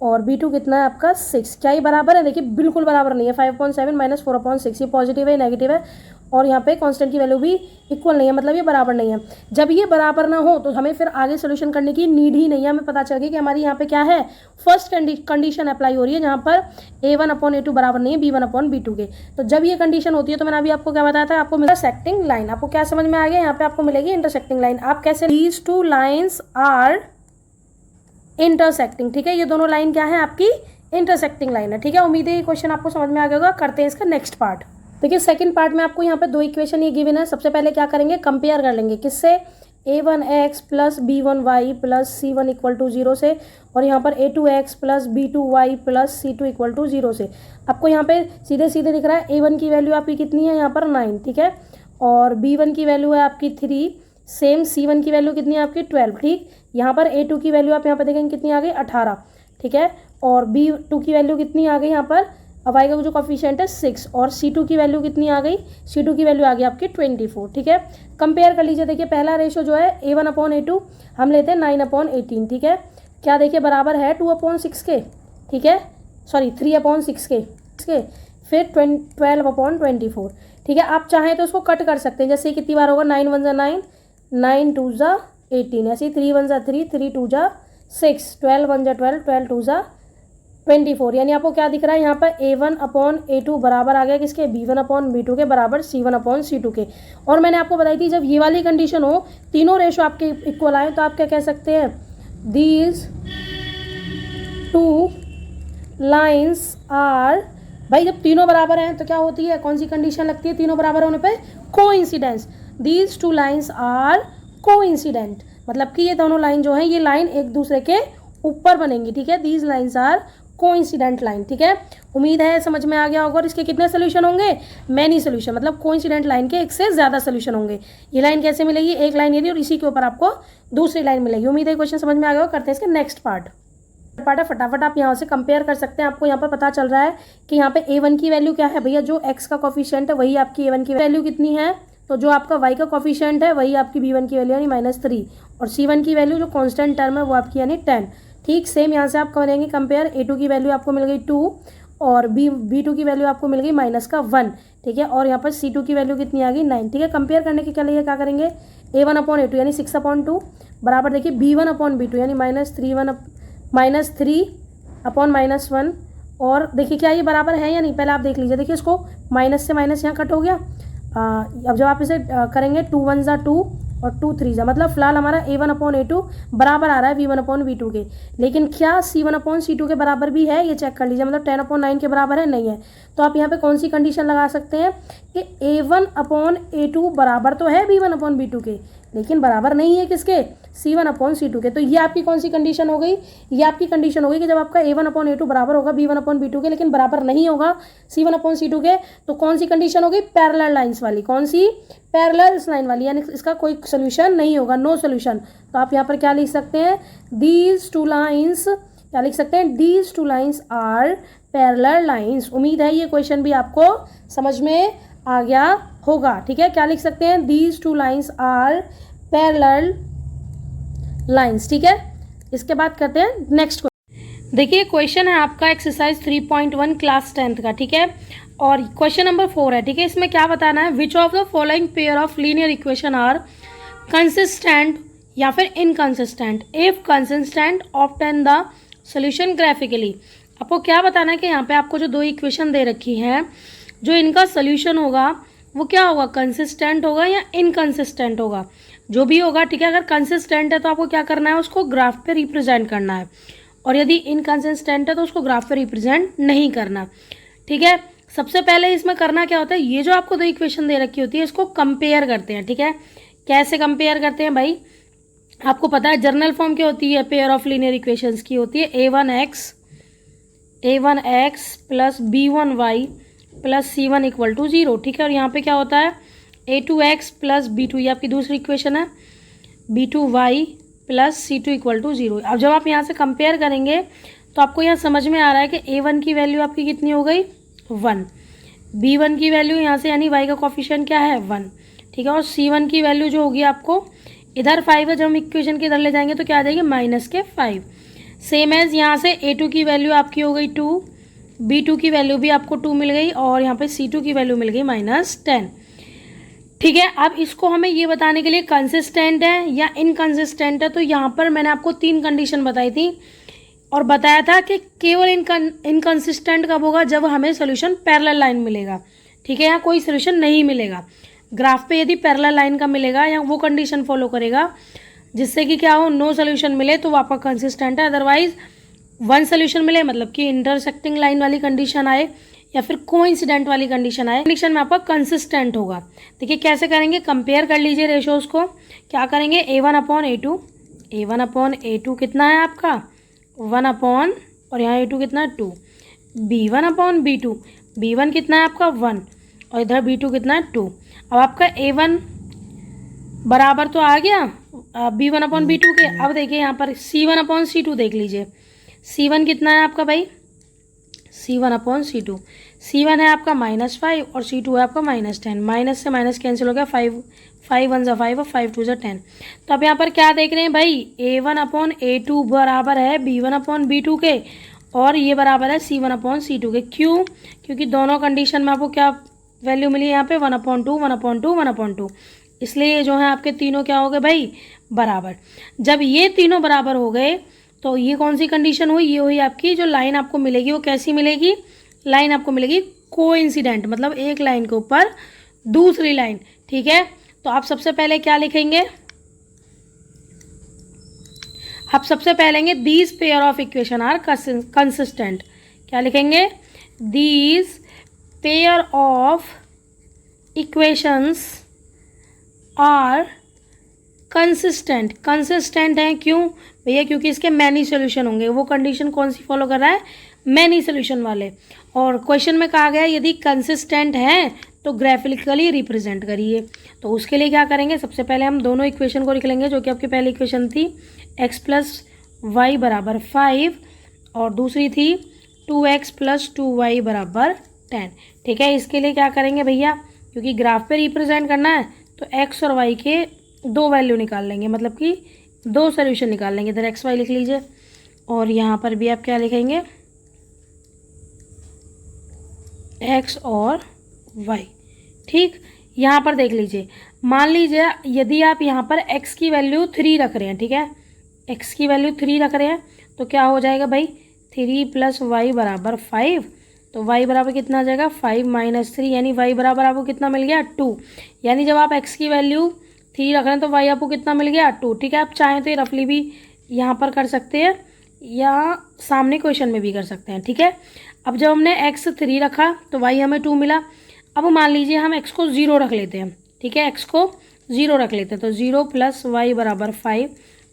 और B2 कितना है आपका 6। क्या ये बराबर है, देखिए बिल्कुल बराबर नहीं है। 5/7 - 4/6 ये पॉजिटिव है नेगेटिव है, और यहाँ पे कांस्टेंट की वैल्यू भी इक्वल नहीं है, मतलब ये बराबर नहीं है। जब ये बराबर ना हो तो हमें फिर आगे सोल्यूशन करने की नीड ही नहीं है। हमें पता चल गया कि हमारी यहाँ पे क्या है, फर्स्ट कंडीशन अप्लाई हो रही है जहाँ पर A1/A2 बराबर नहीं है B1/B2 के। तो जब ये कंडीशन होती है तो मैंने अभी आपको क्या बताया था, आपको इंटरसेक्टिंग लाइन। आपको क्या समझ में आ गया, यहाँ पे आपको मिलेगी इंटरसेक्टिंग लाइन। आप कैसे, दीज 2 लाइन्स आर इंटरसेक्टिंग। ठीक है, ये दोनों लाइन क्या है आपकी, इंटरसेक्टिंग लाइन है। ठीक है, उम्मीद है ये क्वेश्चन आपको समझ में आ गया होगा। करते हैं इसका नेक्स्ट पार्ट। देखिए सेकंड पार्ट में आपको यहाँ पे 2 इक्वेशन ये गिवन है। सबसे पहले क्या करेंगे, कंपेयर कर लेंगे किससे, A1x plus B1y plus C1 = 0 से, और यहाँ पर A2x plus B2y plus C2 = 0 से। आपको यहाँ पे सीधे सीधे दिख रहा है A1 की वैल्यू आपकी कितनी है यहाँ पर 9। ठीक है, और B1 की वैल्यू है आपकी 3, सेम C1 की वैल्यू कितनी है आपकी 12। ठीक, यहाँ पर A2 की वैल्यू आप यहाँ पर देखेंगे कितनी आ गई 18। ठीक है, और B2 की वैल्यू कितनी आ गई यहाँ पर अब आएगा वो जो कॉफिशिएंट है 6 और C2 की वैल्यू कितनी आ गई, C2 की वैल्यू आ गई आपकी 24, ठीक है। कंपेयर कर लीजिए, देखिए पहला रेशो जो है A1/A2 हम लेते हैं 9/18, ठीक है। क्या देखिए बराबर है 2/6 के, ठीक है, सॉरी 3/6 के, फिर 12/24, ठीक है। आप चाहें तो उसको कट कर सकते हैं, जैसे कितनी बार होगा, 9 1 9, 9 2 18, ऐसे 3 1 3, 3 2 6, 12 1 12, 12 2 24, यानी आपको क्या दिख रहा है यहाँ पर A1/A2 बराबर आ गया किसके, B1/B2 के बराबर C1/C2 के। और मैंने आपको बताई थी जब ये वाली कंडीशन हो, तीनों रेशो आपके इक्वल आए, तो आप क्या कह सकते हैं, दीज टू लाइन्स आर, भाई जब तीनों बराबर हैं तो क्या होती है, कौन सी कंडीशन लगती है तीनों बराबर होने पे, coincidence. These two lines are coincident, मतलब कि ये दोनों लाइन जो है ये लाइन एक दूसरे के ऊपर बनेंगी, ठीक है। These lines are coincident line, ठीक है। उम्मीद है समझ में आ गया होगा। और इसके कितने सोल्यूशन होंगे, मैनी सोल्यूशन, मतलब कोइंसिडेंट लाइन के एक से ज़्यादा सोल्यूशन होंगे। ये लाइन कैसे मिलेगी, एक लाइन ये और इसी के ऊपर आपको दूसरी लाइन मिलेगी। उम्मीद है क्वेश्चन समझ में आ गया। करते हैं इसके नेक्स्ट पार्ट है, फटाफट आप यहाँ से कंपेयर कर सकते हैं। आपको यहाँ पर पता चल रहा है कि यहाँ पे A1 की वैल्यू क्या है भैया, जो x का कॉफिशिएंट है वही आपकी A1 की वैल्यू कितनी है, तो जो आपका y का कॉफिशिएंट है वही आपकी B1 की वैल्यू यानी -3, और C1 की वैल्यू जो कांस्टेंट टर्म है वो आपकी यानी 10, ठीक। सेम यहाँ से आप करेंगे कंपेयर, A2 की वैल्यू आपको मिल गई 2 और B2 की वैल्यू आपको मिल गई -1, ठीक है। और यहाँ पर C2 की वैल्यू कितनी आ गई 9, ठीक है। कंपेयर करने के क्या लिए क्या करेंगे, A1/A2 यानी 6/2 बराबर देखिए B1/B2 यानी -3/-1, और देखिए क्या ये बराबर है या नहीं, पहले आप देख लीजिए। देखिए इसको माइनस से माइनस यहाँ कट हो गया। अब जब आप इसे करेंगे 2 1 2 और 2 3 मतलब फिलहाल हमारा A1/A2 बराबर आ रहा है B1/B2 के, लेकिन क्या C1/C2 के बराबर भी है, ये चेक कर लीजिए। मतलब 10/9 के बराबर है, नहीं है। तो आप यहाँ पे कौन सी कंडीशन लगा सकते हैं कि A1/A2 बराबर तो है B1/B2 के, लेकिन बराबर नहीं है किसके, C1/C2 के। तो ये आपकी कौन सी कंडीशन हो गई, ये आपकी कंडीशन हो गई कि जब आपका A1/A2 बराबर होगा B1/B2 के, लेकिन बराबर नहीं होगा C1/C2 के, तो कौन सी कंडीशन होगी, पैरेलल लाइंस वाली। कौन सी, पैरेलल लाइन वाली, यानी इसका कोई सोल्यूशन नहीं होगा, नो सोल्यूशन। तो आप यहाँ पर क्या लिख सकते हैं, दीज टू लाइन्स, क्या लिख सकते हैं, these two lines are parallel lines. उम्मीद है ये क्वेश्चन भी आपको समझ में आ गया होगा, ठीक है। क्या लिख सकते हैं, these two lines are parallel lines, ठीक है। इसके बाद करते हैं नेक्स्ट क्वेश्चन। देखिए क्वेश्चन है आपका एक्सरसाइज 3.1 क्लास 10th का, ठीक है। और क्वेश्चन नंबर 4 है, ठीक है। इसमें क्या बताना है, which of the following pair of linear equation are consistent या फिर inconsistent, if consistent obtain the solution graphically. आपको क्या बताना है कि यहाँ पे आपको जो दो इक्वेशन दे रखी है, जो इनका सोल्यूशन होगा वो क्या होगा, कंसिस्टेंट होगा या इनकंसिस्टेंट होगा, जो भी होगा, ठीक है। अगर कंसिस्टेंट है तो आपको क्या करना है, उसको ग्राफ पे रिप्रेजेंट करना है, और यदि इनकंसिस्टेंट है तो उसको ग्राफ पे रिप्रेजेंट नहीं करना, ठीक है। सबसे पहले इसमें करना क्या होता है, ये जो आपको दो इक्वेशन दे रखी होती है इसको कंपेयर करते हैं, ठीक है। कैसे कंपेयर करते हैं भाई, आपको पता है जर्नल फॉर्म क्या होती है, पेयर ऑफ लीनियर इक्वेशंस की होती है a1x plus b1y plus c1 equal to 0, ठीक है। और यहाँ पे क्या होता है, a2x प्लस b2, ये आपकी दूसरी इक्वेशन है, b2y plus c2 equal to 0। अब जब आप यहाँ से कंपेयर करेंगे तो आपको यहाँ समझ में आ रहा है कि a1 की वैल्यू आपकी कितनी हो गई 1, b1 की वैल्यू यहाँ से यानी y का कोफिशिएंट क्या है 1, ठीक है। और c1 की वैल्यू जो होगी आपको इधर 5 है, जब हम इक्वेशन के इधर ले जाएंगे तो क्या आ जाएगी -5। सेम एज यहाँ से a2 की वैल्यू आपकी हो गई 2, b2 की वैल्यू भी आपको 2 मिल गई, और यहाँ पे c2 की वैल्यू मिल गई -10, ठीक है। अब इसको हमें ये बताने के लिए कंसिस्टेंट है या इनकंसिस्टेंट है, तो यहाँ पर मैंने आपको 3 कंडीशन बताई थी और बताया था कि केवल इनकंसिस्टेंट कब होगा, जब हमें सोल्यूशन पैरेलल लाइन मिलेगा, ठीक है। यहाँ कोई सोल्यूशन नहीं मिलेगा ग्राफ पे, यदि पैरेलल लाइन का मिलेगा या वो कंडीशन फॉलो करेगा जिससे कि क्या हो, नो सोल्यूशन मिले तो वो आपका कंसिस्टेंट है। अदरवाइज वन सोल्यूशन मिले मतलब कि इंटरसेक्टिंग लाइन वाली कंडीशन आए या फिर कोइंसिडेंट वाली कंडीशन आए, कंडीशन में आपका कंसिस्टेंट होगा। देखिए कैसे करेंगे, कंपेयर कर लीजिए रेशोज को। क्या करेंगे, a1/a2 कितना है आपका 1 और यहाँ a2 कितना है 2, b1/b2, b1 कितना है आपका 1 और इधर b2 कितना है 2। अब आपका a1 बराबर तो आ गया b1/b2 के। अब देखिए यहाँ पर c1/c2 देख लीजिए, c1 कितना है आपका भाई, C1/C2। C1 है आपका -5 और C2 है आपका -10। माइनस से माइनस कैंसिल हो गया, 5 1 ज़ा 5 और 5 2 ज़ा 10। तो अब यहाँ पर क्या देख रहे हैं भाई, A1/A2 बराबर है B1/B2 के, और ये बराबर है C1/C2 के। क्यों? क्योंकि दोनों कंडीशन में आपको क्या वैल्यू मिली है यहाँ पे, 1/2 1/2 1/2। इसलिए जो है आपके तीनों क्या हो गए भाई, बराबर। जब ये तीनों बराबर हो गए तो ये कौन सी कंडीशन हुई, ये हुई आपकी जो लाइन आपको मिलेगी वो कैसी मिलेगी, लाइन आपको मिलेगी कोइंसिडेंट, मतलब एक लाइन के ऊपर दूसरी लाइन। ठीक है, तो आप सबसे पहले क्या लिखेंगे, आप सबसे पहले these pair of equation are consistent. क्या लिखेंगे, these pair of equations are consistent. Consistent है क्यों भैया, क्योंकि इसके मैनी सोल्यूशन होंगे। वो कंडीशन कौन सी फॉलो कर रहा है, मैनी सोल्यूशन वाले। और क्वेश्चन में कहा गया यदि कंसिस्टेंट है तो ग्राफिकली रिप्रेजेंट करिए। तो उसके लिए क्या करेंगे, सबसे पहले हम दोनों इक्वेशन को लिख लेंगे, जो कि आपकी पहली इक्वेशन थी x + y = 5 और दूसरी थी 2x + 2y = 10। ठीक है, इसके लिए क्या करेंगे भैया, क्योंकि ग्राफ पे रिप्रेजेंट करना है तो x और y के दो वैल्यू निकाल लेंगे, मतलब कि दो सोल्यूशन निकाल लेंगे। इधर x y लिख लीजिए और यहाँ पर भी आप क्या लिखेंगे, x और y। ठीक, यहाँ पर देख लीजिए, मान लीजिए यदि आप यहाँ पर x की वैल्यू 3 रख रहे हैं, ठीक है, x की वैल्यू 3 रख रहे हैं तो क्या हो जाएगा भाई, 3 + y = 5। तो y बराबर कितना आ जाएगा, 5 - 3, यानी y बराबर आपको कितना मिल गया, 2। यानी जब आप x की वैल्यू 3 रख रहे हैं तो y आपको कितना मिल गया, 2। ठीक है, आप चाहें तो ये रफली भी यहाँ पर कर सकते हैं या सामने क्वेश्चन में भी कर सकते हैं। ठीक है, अब जब हमने x 3 रखा तो y हमें 2 मिला। अब मान लीजिए हम x को 0 रख लेते हैं। ठीक है, x को 0 रख लेते हैं तो 0 + y = 5।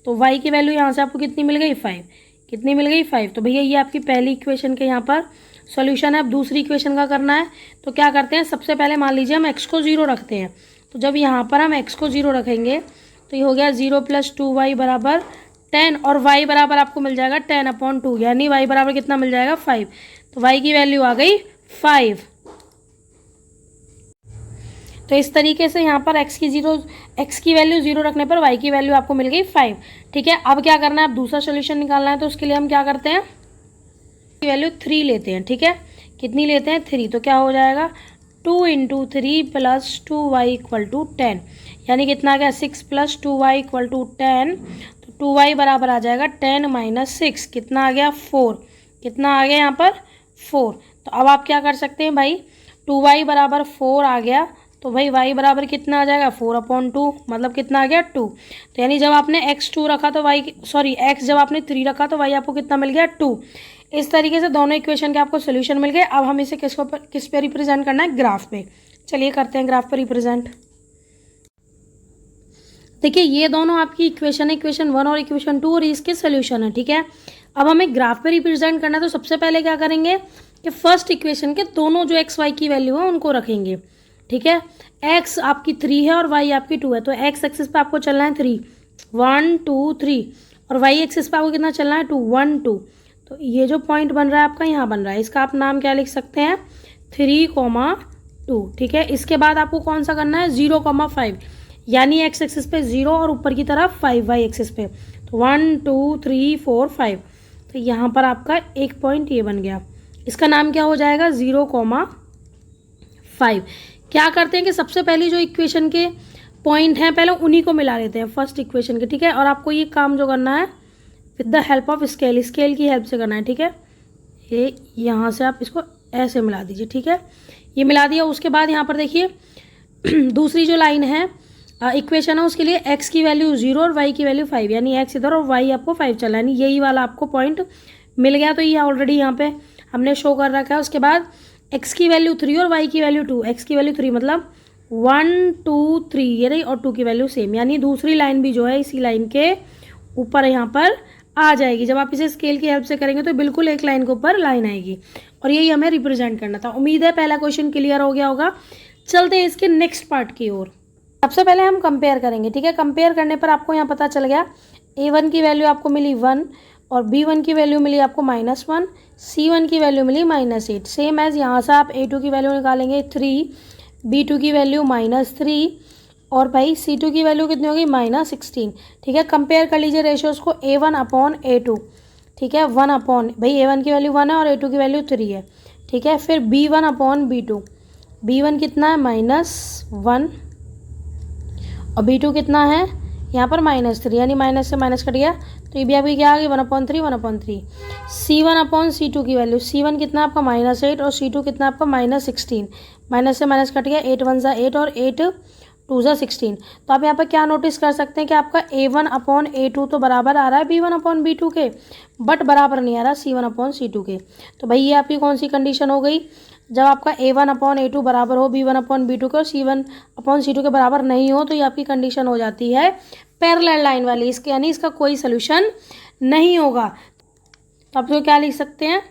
तो y की वैल्यू यहाँ से आपको कितनी मिल गई, 5। कितनी मिल गई, 5। तो भैया ये आपकी पहली इक्वेशन के यहाँ पर सॉल्यूशन है। अब दूसरी इक्वेशन का करना है तो क्या करते हैं, सबसे पहले मान लीजिए हम x को 0 रखते हैं। तो जब यहाँ पर हम x को 0 रखेंगे तो ये हो गया 0 + 2y = 10 और y बराबर आपको मिल जाएगा 10/2, यानी y बराबर कितना मिल जाएगा, 5। तो y की वैल्यू आ गई 5। तो इस तरीके से यहाँ पर x की वैल्यू 0 रखने पर y की वैल्यू आपको मिल गई 5। ठीक है, अब क्या करना है, अब दूसरा सोल्यूशन निकालना है। तो उसके लिए हम क्या करते हैं, वैल्यू 3 लेते हैं। ठीक है, कितनी लेते हैं, 3। तो क्या हो जाएगा, 2 × 3 + 2y = 10, यानी कितना आ गया, 6 + 2y = 10। तो 2y बराबर आ जाएगा 10 - 6, कितना आ गया, 4। कितना आ गया यहाँ पर, 4। तो अब आप क्या कर सकते हैं भाई, 2y = 4 आ गया तो भाई y बराबर कितना आ जाएगा, 4/2, मतलब कितना आ गया, 2। तो यानी जब आपने x रखा तो x जब आपने 3 रखा तो y आपको कितना मिल गया, 2। इस तरीके से दोनों इक्वेशन के आपको सोल्यूशन मिल गए। अब हम इसे किस पे रिप्रेजेंट करना है, ग्राफ पे। चलिए करते हैं ग्राफ पे रिप्रेजेंट। देखिए ये दोनों आपकी इक्वेशन है, इक्वेशन 1 और इक्वेशन 2, और इसके सोल्यूशन है। ठीक है, अब हमें ग्राफ पे रिप्रेजेंट करना है तो सबसे पहले क्या करेंगे कि फर्स्ट इक्वेशन के दोनों जो एक्स वाई की वैल्यू है उनको रखेंगे। ठीक है, x आपकी 3 है और y आपकी 2 है, तो x एक्सिस पे आपको चलना है 3 1 2 3 और y एक्सिस पे आपको कितना चलना है, 2 1 2। तो ये जो पॉइंट बन रहा है आपका यहाँ बन रहा है, इसका आप नाम क्या लिख सकते हैं, 3,2। ठीक है, इसके बाद आपको कौन सा करना है, 0,5, यानी x एक्सिस पे 0 और ऊपर की तरफ 5 y एक्सिस पे। तो 1 2 3 4 5। तो यहाँ पर आपका एक पॉइंट ये बन गया, इसका नाम क्या हो जाएगा, 0,5। क्या करते हैं कि सबसे पहली जो इक्वेशन के पॉइंट हैं पहले उन्हीं को मिला लेते हैं फर्स्ट इक्वेशन के। ठीक है, और आपको ये काम जो करना है with the help of scale की हेल्प से करना है। ठीक है, ये यहाँ से आप इसको ऐसे मिला दीजिए। ठीक है, ये मिला दिया। उसके बाद यहाँ पर देखिए दूसरी जो लाइन है इक्वेशन है उसके लिए x की वैल्यू 0 और y की वैल्यू 5, यानी x इधर और y आपको 5 चला, यानी यही वाला आपको पॉइंट मिल गया। तो ये ऑलरेडी यहाँ पे हमने शो कर रखा है। उसके बाद x की वैल्यू 3 और y की वैल्यू 2, x की वैल्यू 3 मतलब 1 2 3 ये रही, और 2 की वैल्यू सेम, यानी दूसरी लाइन भी जो है इसी लाइन के ऊपर यहाँ पर आ जाएगी। जब आप इसे स्केल की हेल्प से करेंगे तो बिल्कुल एक लाइन के ऊपर लाइन आएगी, और यही हमें रिप्रेजेंट करना था। उम्मीद है पहला क्वेश्चन क्लियर हो गया होगा। चलते हैं इसके नेक्स्ट पार्ट की ओर। सबसे पहले हम कंपेयर करेंगे। ठीक है, कंपेयर करने पर आपको यहाँ पता चल गया a1 की वैल्यू आपको मिली 1 और B1 की वैल्यू मिली आपको -1, C1 की वैल्यू मिली -8। सेम एज यहाँ से आप A2 की वैल्यू निकालेंगे 3, B2 की वैल्यू -3 और भाई C2 की वैल्यू कितनी होगी -16। ठीक है, कंपेयर कर लीजिए रेशियोज़ को A1/A2। ठीक है, 1 अपॉन भाई A1 की वैल्यू 1 है और A2 की वैल्यू 3 है। ठीक है, फिर B1/B2, B1 कितना है -1 और B2 कितना है यहाँ पर -3, यानी माइनस से माइनस कट गया तो ये भी आपकी क्या आ गई 1/3, 1/3। C1/C2 की वैल्यू, C1 कितना आपका -8 और C2 कितना आपका -16, माइनस से माइनस कट गया, 8 1 8 और 8 2 16। तो आप यहाँ पर क्या नोटिस कर सकते हैं कि आपका A1/A2 तो बराबर आ रहा है B1/B2 के, बट बराबर नहीं आ रहा C1/C2 के। तो भाई ये आपकी कौन सी कंडीशन हो गई, जब आपका A1/A2 बराबर हो B1/B2 के और C1/C2 के बराबर नहीं हो, तो ये आपकी कंडीशन हो जाती है पैरेलल लाइन वाली, इसके यानी इसका कोई सोल्यूशन नहीं होगा। तो आप तो क्या लिख सकते हैं,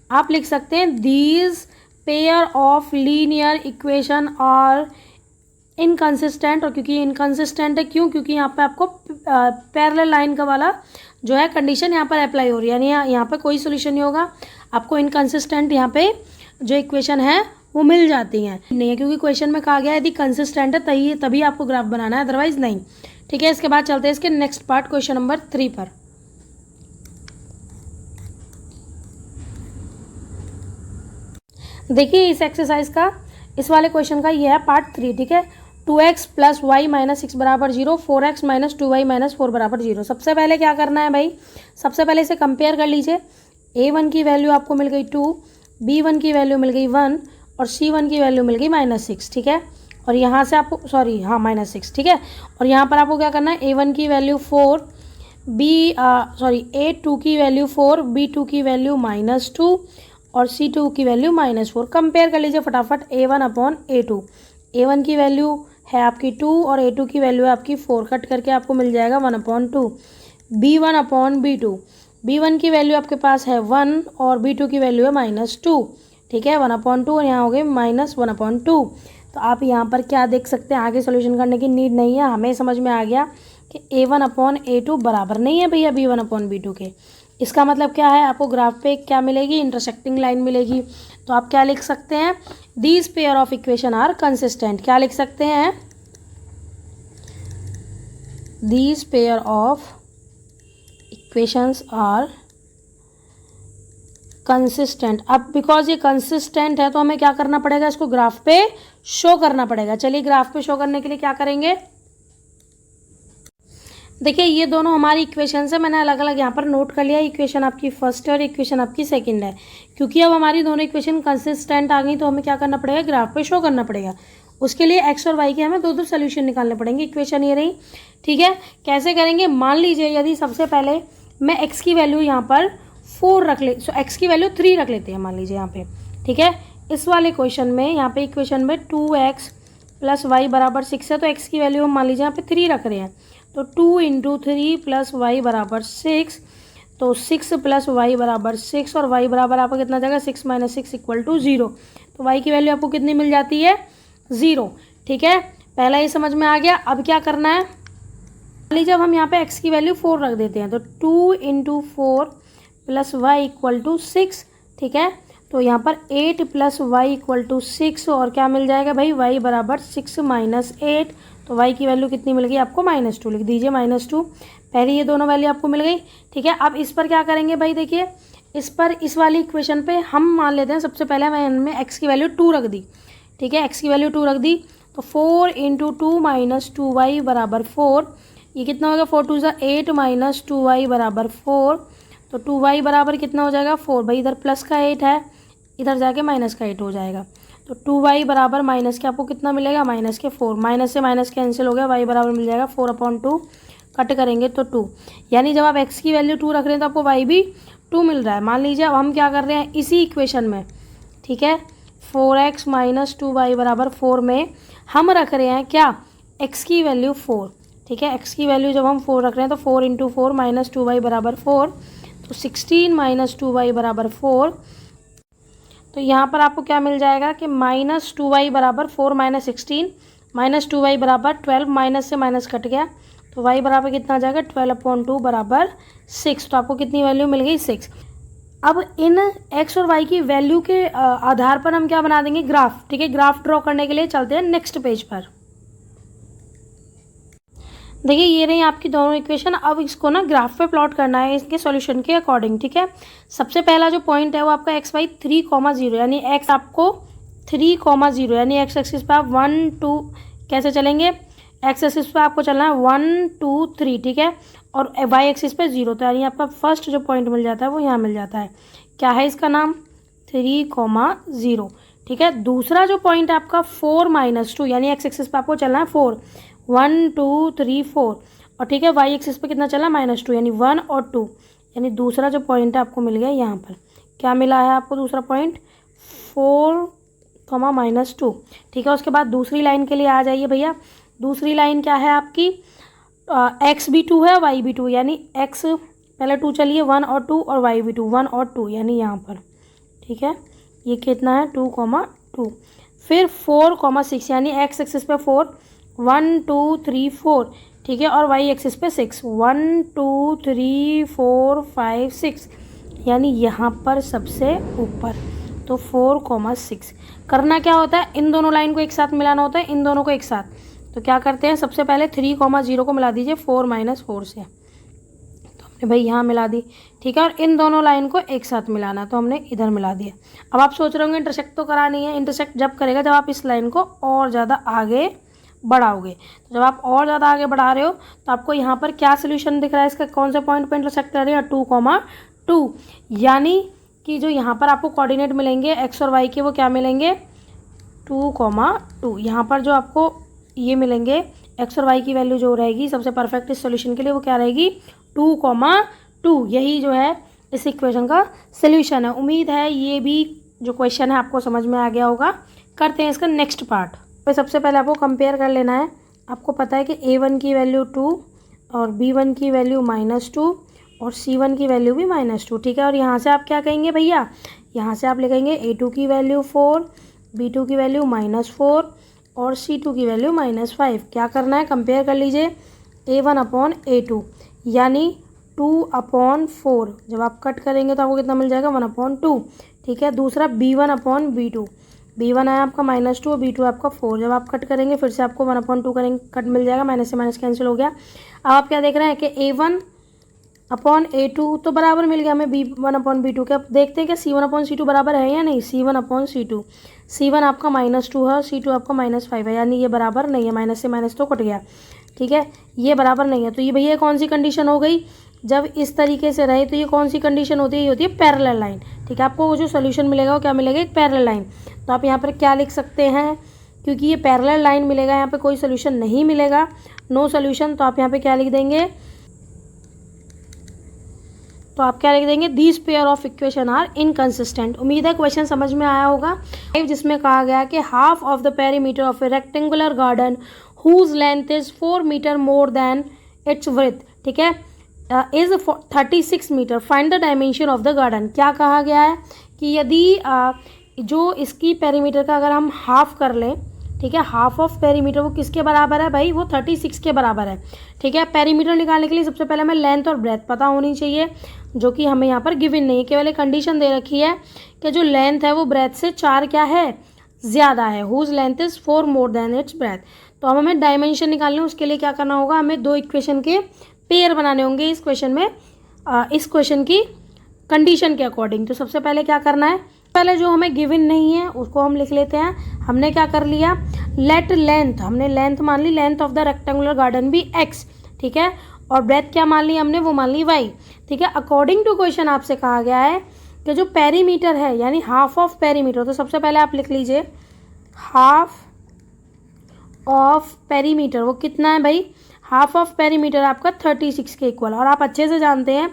आप लिख सकते हैं these pair of linear equation are inconsistent. और क्योंकि इनकंसिस्टेंट है क्यों, क्योंकि यहाँ पे आपको पैरेलल लाइन का वाला जो है कंडीशन यहाँ पर अप्लाई हो रही है, यानी यहाँ पे कोई सोल्यूशन नहीं होगा, आपको इनकंसिस्टेंट यहाँ पे जो इक्वेशन है वो मिल जाती हैं। नहीं है क्योंकि क्वेश्चन में कहा गया है यदि कंसिस्टेंट है तभी आपको ग्राफ बनाना है, अदरवाइज नहीं। ठीक है, इसके बाद चलते हैं इसके नेक्स्ट पार्ट क्वेश्चन नंबर 3 पर। देखिए इस एक्सरसाइज का, इस वाले क्वेश्चन का ये है पार्ट 3। ठीक है, 2x + y - 6 = 0, 4x - 2y - 4 = 0। सबसे पहले क्या करना है भाई, सबसे पहले इसे कंपेयर कर लीजिए। A1 की वैल्यू आपको मिल गई 2, B1 की वैल्यू मिल गई 1 और C1 की वैल्यू मिल गई -6। ठीक है, और यहाँ से आपको -6। ठीक है, और यहाँ पर आपको क्या करना है, A1 की वैल्यू 4, A2 की वैल्यू 4, B2 की वैल्यू -2 और C2 की वैल्यू -4। कंपेयर कर लीजिए फटाफट A1/A2। A1 की वैल्यू है आपकी 2 और A2 की वैल्यू है आपकी 4, कट करके आपको मिल जाएगा 1/2। B1/B2, B1 की वैल्यू आपके पास है 1 और B2 की वैल्यू है -2। ठीक है, 1/2 और यहाँ हो गए -1/2। तो आप यहाँ पर क्या देख सकते हैं, आगे सोल्यूशन करने की नीड नहीं है, हमें समझ में आ गया कि A1/A2 बराबर नहीं है भैया B1/B2 के। इसका मतलब क्या है, आपको ग्राफ पे क्या मिलेगी, इंटरसेक्टिंग लाइन मिलेगी। तो आप क्या लिख सकते हैं, these pair of equation are consistent. क्या लिख सकते हैं, these pair of equations are consistent. अब बिकॉज ये कंसिस्टेंट है तो हमें क्या करना पड़ेगा, इसको ग्राफ पे शो करना पड़ेगा। चलिए ग्राफ पे शो करने के लिए क्या करेंगे, देखिए ये दोनों हमारी इक्वेशन है, मैंने अलग अलग यहाँ पर नोट कर लिया। इक्वेशन आपकी फर्स्ट है और इक्वेशन आपकी सेकंड है। क्योंकि अब हमारी दोनों इक्वेशन कंसिस्टेंट आ गई तो हमें क्या करना पड़ेगा, ग्राफ पे शो करना पड़ेगा। उसके लिए एक्स और वाई के हमें दो सोल्यूशन निकालने पड़ेंगे। इक्वेशन ये रही। ठीक है, कैसे करेंगे, मान लीजिए यदि सबसे पहले मैं एक्स की वैल्यू यहाँ पर 4 रख ले, सो एक्स की वैल्यू 3 रख लेते हैं मान लीजिए यहाँ पे। ठीक है, इस वाले क्वेश्चन में यहाँ पे इक्वेशन में 2x + y = 6 है, तो एक्स की वैल्यू हम मान लीजिए यहाँ पे 3 रख रहे हैं। तो 2 × 3 + y = 6, तो 6 + y = 6 और y बराबर आपका कितना जाएगा, 6 - 6 = 0। तो y की वैल्यू आपको कितनी मिल जाती है, 0। ठीक है, पहला ये समझ में आ गया। अब क्या करना है, मान लीजिए जब हम यहाँ पे x की वैल्यू 4 रख देते हैं, तो 2 × 4 + y = 6। ठीक है, तो यहाँ पर 8 + y = 6 और क्या मिल जाएगा भाई, y = 6 - 8, तो y की वैल्यू कितनी मिल गई आपको, -2। लिख दीजिए -2। पहले ये दोनों वैल्यू आपको मिल गई। ठीक है, अब इस पर क्या करेंगे भाई, देखिए इस पर इस वाली इक्वेशन पे हम मान लेते हैं, सबसे पहले मैं इनमें x की वैल्यू 2 रख दी। ठीक है, x की वैल्यू 2 रख दी, तो 4 × 2 - 2y = 4। ये कितना होगा, 4 × 2 = 8 - 2y = 4। तो 2y बराबर कितना हो जाएगा, 4। भाई इधर प्लस का 8 है, इधर जाके माइनस का 8 हो जाएगा। तो 2y बराबर माइनस के आपको कितना मिलेगा, -4। माइनस से माइनस कैंसिल हो गया, y बराबर मिल जाएगा 4/2। कट करेंगे तो 2, यानी जब आप x की वैल्यू 2 रख रहे हैं तो आपको y भी 2 मिल रहा है। मान लीजिए अब हम क्या कर रहे हैं, इसी इक्वेशन में, ठीक है, 4x - 2y = 4 में हम रख रहे हैं क्या, x की वैल्यू 4। ठीक है, x की वैल्यू जब हम 4 रख रहे हैं तो 4 × 4 - 2y = 4, तो 16 - 2y = 4। तो यहाँ पर आपको क्या मिल जाएगा कि -2y = 4 - 16, -2y = 12, माइनस से माइनस कट गया तो y बराबर कितना आ जाएगा 12/2 बराबर 6। तो आपको कितनी वैल्यू मिल गई 6। अब इन x और y की वैल्यू के आधार पर हम क्या बना देंगे ग्राफ। ठीक है, ग्राफ ड्रॉ करने के लिए चलते हैं नेक्स्ट पेज पर। देखिए ये रही आपकी दोनों इक्वेशन। अब इसको ना ग्राफ पे प्लॉट करना है इसके सॉल्यूशन के अकॉर्डिंग। ठीक है, सबसे पहला जो पॉइंट है वो आपका एक्स वाई 3,0 यानी एक्स आपको 3,0 यानी एक्स एक्सिस पे आप 1 2 कैसे चलेंगे, एक्स एक्सिस पे आपको चलना है 1 2 3। ठीक है, और वाई एक्सिस पे 0। तो यानी आपका फर्स्ट जो पॉइंट मिल जाता है वो यहाँ मिल जाता है। क्या है इसका नाम 3,0। ठीक है, दूसरा जो पॉइंट है आपका 4 - 2 यानी एक्स एक्सिस पे आपको चलना है 4 1 2 3 4। और ठीक है, वाई एक्सिस पे कितना चला -2 यानी 1 और 2। यानी दूसरा जो पॉइंट है आपको मिल गया यहाँ पर। क्या मिला है आपको दूसरा पॉइंट 4, -2। ठीक है, उसके बाद दूसरी लाइन के लिए आ जाइए भैया। दूसरी लाइन क्या है आपकी एक्स भी 2 है वाई भी 2 यानी एक्स पहले 2 चलिए 1 और 2 और वाई भी 2 1 और 2 यानी यहाँ पर। ठीक है, ये कितना है 2, 2। फिर 4, 6 यानी एक्स एक्सिस पे 4 1 2 3 4। ठीक है, और वाई एक्सिस पे 6 1 2 3 4 5 6 यानी यहाँ पर सबसे ऊपर। तो 4, 6 करना क्या होता है, इन दोनों लाइन को एक साथ मिलाना होता है, इन दोनों को एक साथ। तो क्या करते हैं, सबसे पहले 3, 0 को मिला दीजिए 4 - 4 से। तो हमने भाई यहाँ मिला दी। ठीक है, और इन दोनों लाइन को एक साथ मिलाना, तो हमने इधर मिला दिया। अब आप सोच रहे होंगे इंटरसेक्ट तो करानी है। इंटरसेक्ट जब करेगा जब आप इस लाइन को और ज़्यादा आगे बढ़ाओगे। तो जब आप और ज़्यादा आगे बढ़ा रहे हो तो आपको यहाँ पर क्या सोल्यूशन दिख रहा है इसका, कौन से पॉइंट पर इंटरसेक्ट कर रही है 2, यानी कि जो यहाँ पर आपको कोऑर्डिनेट मिलेंगे एक्स और वाई के वो क्या मिलेंगे 2, 2। यहाँ पर जो आपको ये मिलेंगे एक्स और वाई की वैल्यू जो रहेगी सबसे परफेक्ट इस सोल्यूशन के लिए वो क्या रहेगी 2, 2। यही जो है इस इक्वेशन का सोल्यूशन है। उम्मीद है ये भी जो क्वेश्चन है आपको समझ में आ गया होगा। करते हैं इसका नेक्स्ट पार्ट। तो सबसे पहले आपको कंपेयर कर लेना है। आपको पता है कि A1 की वैल्यू 2 और B1 की वैल्यू -2 और C1 की वैल्यू भी -2। ठीक है, और यहाँ से आप क्या कहेंगे भैया, यहाँ से आप लिखेंगे A2 की वैल्यू 4, B2 की वैल्यू -4 और C2 की वैल्यू -5। क्या करना है, कंपेयर कर लीजिए A1/A2 यानी 2/4। जब आप कट करेंगे तो आपको कितना मिल जाएगा 1/2। ठीक है, दूसरा B1/B2। B1 है आपका -2 और B2 आपका 4। जब आप कट करेंगे फिर से आपको 1/2 करेंगे, कट मिल जाएगा, माइनस से माइनस कैंसिल हो गया। अब आप क्या देख रहे हैं कि A1/A2 तो बराबर मिल गया हमें B1/B2 के। अब देखते हैं कि C1/C2 बराबर है या नहीं। C1/C2 C1 आपका -2 है, C2 आपका -5 है, यानी ये बराबर नहीं है, माइनस से माइनस तो कट गया। ठीक है, ये बराबर नहीं है। तो ये भैया कौन सी कंडीशन हो गई, जब इस तरीके से रहे तो ये कौन सी कंडीशन होती है, ये होती है पैरेलल लाइन। ठीक है, आपको वो जो सोल्यूशन मिलेगा वो क्या मिलेगा, एक पैरेलल लाइन। तो आप यहाँ पर क्या लिख सकते हैं, क्योंकि ये पैरेलल लाइन मिलेगा, यहाँ पे कोई सोल्यूशन नहीं मिलेगा, नो सोल्यूशन। तो आप यहाँ पे क्या लिख देंगे, तो आप क्या लिख देंगे, these pair of equation are inconsistent. उम्मीद है क्वेश्चन समझ में आया होगा, जिसमें कहा गया कि half of the perimeter of a rectangular garden whose length is 4 metre more than its width. ठीक है, is 36 metre, find the dimension of the garden. क्या कहा गया है कि यदि जो इसकी पेरीमीटर का अगर हम हाफ कर लें, ठीक है, हाफ ऑफ पेरीमीटर वो किसके बराबर है भाई, वो 36 के बराबर है। ठीक है, पेरीमीटर निकालने के लिए सबसे पहले हमें लेंथ और ब्रेथ पता होनी चाहिए, जो कि हमें यहाँ पर गिवन नहीं है, केवल एक कंडीशन दे रखी है कि जो लेंथ है वो ब्रेथ से 4 क्या है ज़्यादा है, whose length is 4 more than its breadth. तो अब हमें डायमेंशन निकालने, उसके लिए क्या करना होगा, हमें दो इक्वेशन के पेयर बनाने होंगे इस क्वेश्चन में, इस क्वेश्चन की कंडीशन के अकॉर्डिंग। तो सबसे पहले क्या करना है, पहले जो हमें गिवन नहीं है उसको हम लिख लेते हैं। हमने क्या कर लिया, लेट लेंथ, हमने लेंथ मान ली, length of the rectangular garden भी x। ठीक है, और ब्रेथ क्या मान ली हमने, वो मान ली y। ठीक है, अकॉर्डिंग टू क्वेश्चन आपसे कहा गया है कि जो पेरीमीटर है यानी हाफ ऑफ पेरीमीटर, तो सबसे पहले आप लिख लीजिए हाफ ऑफ पेरीमीटर वो कितना है भाई, हाफ ऑफ पेरीमीटर आपका 36 के इक्वल। और आप अच्छे से जानते हैं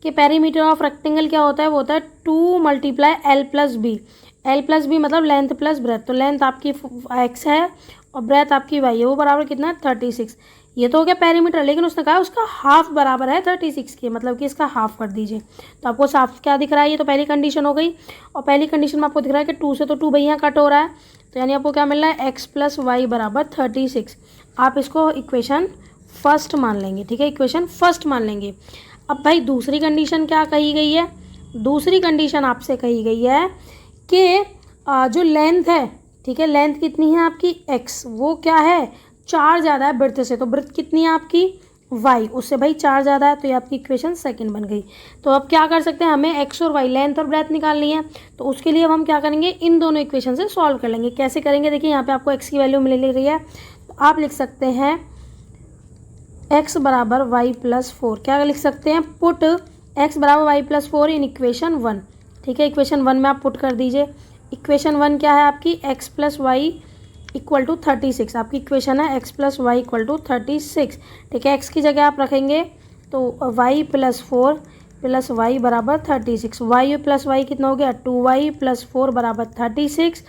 कि पेरीमीटर ऑफ रेक्टेंगल क्या होता है, वो होता है 2 × L + B। L + B मतलब लेंथ प्लस ब्रेथ। तो लेंथ आपकी x है और ब्रेथ आपकी y है, वो बराबर कितना है 36। ये तो हो गया पेरीमीटर, लेकिन उसने कहा उसका हाफ बराबर है 36 के, मतलब कि इसका हाफ कर दीजिए। तो आपको साफ क्या दिख रहा है, ये तो पहली कंडीशन हो गई। और पहली कंडीशन में आपको दिख रहा है कि 2 से तो 2 भैया कट हो रहा है, तो यानी आपको क्या मिल रहा है x + y = 36। आप इसको इक्वेशन फर्स्ट मान लेंगे, ठीक है, इक्वेशन फर्स्ट मान लेंगे। अब भाई दूसरी कंडीशन क्या कही गई है, दूसरी कंडीशन आपसे कही गई है कि जो लेंथ है, ठीक है, लेंथ कितनी है आपकी x, वो क्या है 4 ज़्यादा है ब्रेड्थ से, तो ब्रेड्थ कितनी है आपकी y, उससे भाई 4 ज़्यादा है, तो ये आपकी इक्वेशन सेकंड बन गई। तो अब क्या कर सकते हैं, हमें x और y लेंथ और ब्रेड्थ निकालनी है, तो उसके लिए अब हम क्या करेंगे, इन दोनों इक्वेशन से सॉल्व कर लेंगे। कैसे करेंगे, देखिए यहाँ पे आपको x की वैल्यू मिल रही है, तो आप लिख सकते हैं x बराबर y प्लस 4, क्या लिख सकते हैं, पुट x बराबर y प्लस 4 इन इक्वेशन 1, ठीक है, इक्वेशन 1 में आप पुट कर दीजिए। इक्वेशन 1 क्या है आपकी, x plus y equal to 36, आपकी इक्वेशन है x plus y equal to 36, ठीक है, x की जगह आप रखेंगे तो y प्लस 4 प्लस वाई बराबर 36, y प्लस वाई कितना हो गया 2y प्लस 4 बराबर 36,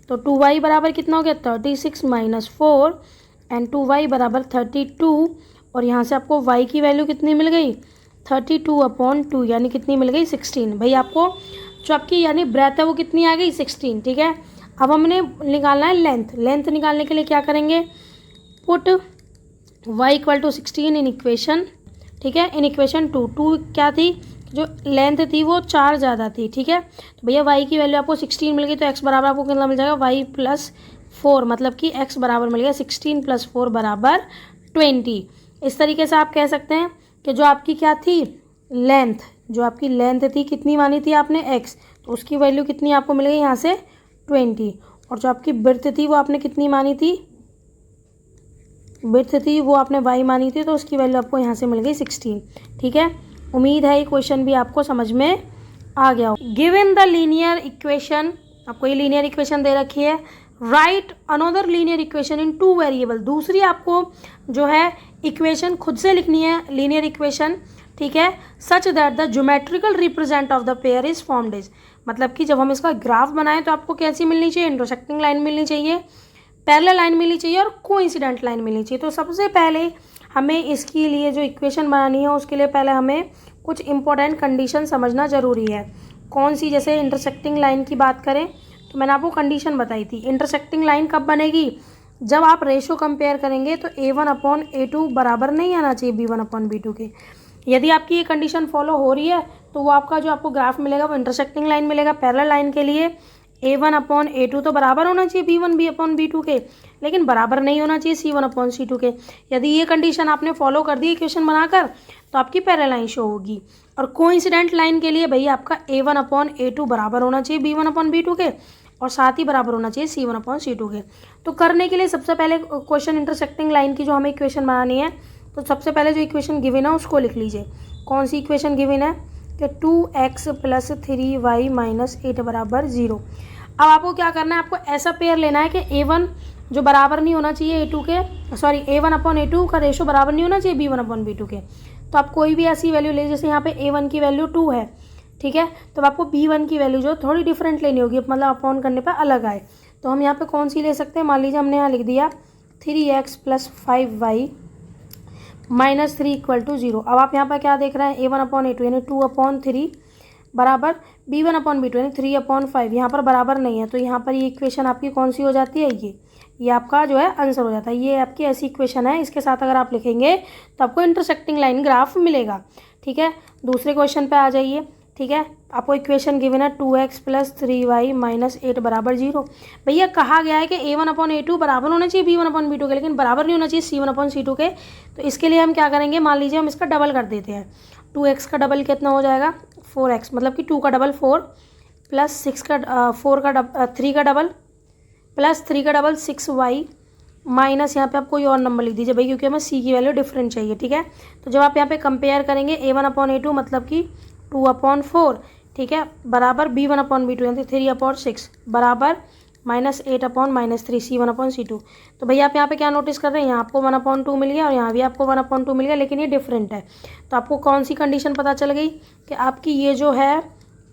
तो 2y बराबर कितना हो गया 36 माइनस 4 एंड 2y बराबर 32, और यहाँ से आपको y की वैल्यू कितनी मिल गई 32/2, यानी कितनी मिल गई 16। भाई आपको जो आपकी यानी ब्रेथ है वो कितनी आ गई 16, ठीक है। अब हमने निकालना है लेंथ, लेंथ निकालने के लिए क्या करेंगे, put y equal to 16 in equation, ठीक है, इन इक्वेशन 2 क्या थी, जो लेंथ थी वो 4 ज़्यादा थी, ठीक है, तो भैया y की वैल्यू आपको 16 मिल गई, तो x बराबर आपको कितना मिल जाएगा y प्लस 4, मतलब कि x बराबर मिल गया 16 प्लस 4 बराबर 20। इस तरीके से आप कह सकते हैं कि जो आपकी क्या थी लेंथ, जो आपकी लेंथ थी कितनी मानी थी आपने x, तो उसकी वैल्यू कितनी आपको मिल गई यहाँ से 20, और जो आपकी ब्रेड्थ थी वो आपने कितनी मानी थी, ब्रेड्थ थी वो आपने y मानी थी, तो उसकी वैल्यू आपको यहाँ से मिल गई 16, ठीक है। उम्मीद है ये क्वेश्चन भी आपको समझ में आ गया हो। गिवन द लीनियर इक्वेशन, आपको ये लीनियर इक्वेशन दे रखी है, right another linear equation in 2 variable, दूसरी आपको जो है इक्वेशन खुद से लिखनी है लीनियर इक्वेशन, ठीक है, such that the geometrical represent of the pair is formed is, मतलब कि जब हम इसका ग्राफ बनाएं तो आपको कैसी मिलनी चाहिए, इंटरसेक्टिंग लाइन मिलनी चाहिए, पैरेलल लाइन मिलनी चाहिए और कोइंसिडेंट लाइन मिलनी चाहिए। तो सबसे पहले हमें इसके लिए जो इक्वेशन बनानी है उसके लिए पहले हमें कुछ इंपॉर्टेंट कंडीशन समझना ज़रूरी है। कौन सी, जैसे इंटरसेक्टिंग लाइन की बात करें तो मैंने आपको कंडीशन बताई थी, इंटरसेक्टिंग लाइन कब बनेगी, जब आप रेशो कंपेयर करेंगे तो a1/a2 बराबर नहीं आना चाहिए b1/b2 के। यदि आपकी ये कंडीशन फॉलो हो रही है तो वो आपका जो आपको ग्राफ मिलेगा वो इंटरसेक्टिंग लाइन मिलेगा। पैरेलल लाइन के लिए a1/a2 तो बराबर होना चाहिए b1/b2 के, लेकिन बराबर नहीं होना चाहिए c1/c2 के। यदि ये कंडीशन आपने फॉलो कर दी इक्वेशन बनाकर तो आपकी पैरेलल लाइन शो होगी। और कोइंसिडेंट लाइन के लिए भैया आपका a1/a2 बराबर होना चाहिए b1/b2 के, और साथ ही बराबर होना चाहिए c1/c2 के। तो करने के लिए सबसे पहले क्वेश्चन इंटरसेक्टिंग लाइन की जो हमें इक्वेशन बनानी है, तो सबसे पहले जो इक्वेशन गिवन है उसको लिख लीजिए। कौन सी इक्वेशन गिवन है कि 2x + 3y - 8 बराबर 0। अब आपको क्या करना है, आपको ऐसा पेयर लेना है कि a1 जो बराबर नहीं होना चाहिए a2 के, सॉरी a1/a2 का रेशो बराबर नहीं होना चाहिए b1/b2 के। तो आप कोई भी ऐसी वैल्यू ले, जैसे यहाँ पे a1 की वैल्यू 2 है, ठीक है, तो आपको b1 की वैल्यू जो थोड़ी डिफरेंट लेनी होगी, मतलब अपॉन करने पर अलग आए। तो हम यहाँ पे कौन सी ले सकते हैं, मान लीजिए हमने यहाँ लिख दिया 3x + 5y - 3 = 0। अब आप यहाँ पर क्या देख रहे हैं, a1/a2 यानी 2/3 बराबर b1/b2 यानी 3/5, यहाँ पर बराबर नहीं है, तो यहाँ पर ये इक्वेशन आपकी कौन सी हो जाती है, ये आपका जो है आंसर हो जाता है। ये आपकी ऐसी इक्वेशन है, इसके साथ अगर आप लिखेंगे तो आपको इंटरसेक्टिंग लाइन ग्राफ मिलेगा, ठीक है। दूसरे क्वेश्चन पे आ जाइए, ठीक है, आपको इक्वेशन गिवन है 2x + 3y - 8 बराबर 0। भैया कहा गया है कि a1/a2 बराबर होना चाहिए b1/b2 के, लेकिन बराबर नहीं होना चाहिए c1/c2 के। तो इसके लिए हम क्या करेंगे, मान लीजिए हम इसका डबल कर देते हैं, 2x का डबल कितना हो जाएगा 4x, मतलब कि 2 का डबल 4 प्लस 6 का 3 का डबल प्लस 3 का डबल 6y माइनस यहाँ पे आप कोई और नंबर लिख दीजिए भाई, क्योंकि हमें c की वैल्यू डिफरेंट चाहिए, ठीक है। तो जब आप यहाँ पे कंपेयर करेंगे a1/a2 मतलब कि 2/4, ठीक है, बराबर b1/b2 यानी 3/6 बराबर -8/-3 c1/c2। तो भैया आप यहाँ पे क्या नोटिस कर रहे हैं, यहाँ आपको 1/2 मिल गया और यहाँ भी आपको 1/2 मिल गया, लेकिन ये डिफरेंट है। तो आपको कौन सी कंडीशन पता चल गई कि आपकी ये जो है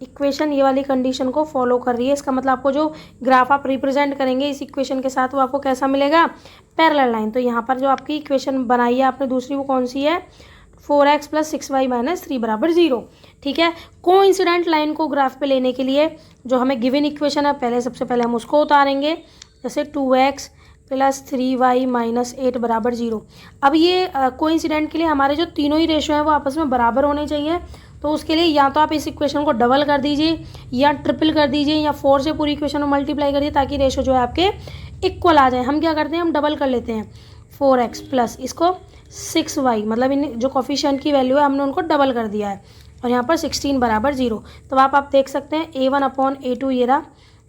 इक्वेशन ये वाली कंडीशन को फॉलो कर रही है। इसका मतलब आपको जो ग्राफ आप रिप्रेजेंट करेंगे इस इक्वेशन के साथ वो आपको कैसा मिलेगा, पैरेलल लाइन। तो यहाँ पर जो आपकी इक्वेशन बनाई है आपने दूसरी, वो कौन सी है, 4x + 6y - 3 बराबर 0, ठीक है। कोइंसिडेंट लाइन को ग्राफ पे लेने के लिए जो हमें गिवन इक्वेशन है, पहले सबसे पहले हम उसको उतारेंगे, जैसे 2x प्लस 3y माइनस 8 बराबर 0। अब ये कोइंसिडेंट के लिए हमारे जो तीनों ही रेशो हैं वो आपस में बराबर होने चाहिए। तो उसके लिए या तो आप इस इक्वेशन को डबल कर दीजिए या ट्रिपल कर दीजिए या 4 से पूरी इक्वेशन में मल्टीप्लाई करिए ताकि रेशो जो है आपके इक्वल आ जाए। हम क्या करते हैं, हम डबल कर लेते हैं 4x प्लस इसको 6y, मतलब इन जो कोफिशिएंट की वैल्यू है हमने उनको डबल कर दिया है और यहाँ पर 16 बराबर 0। तो आप देख सकते हैं a1/a2 ये रहा,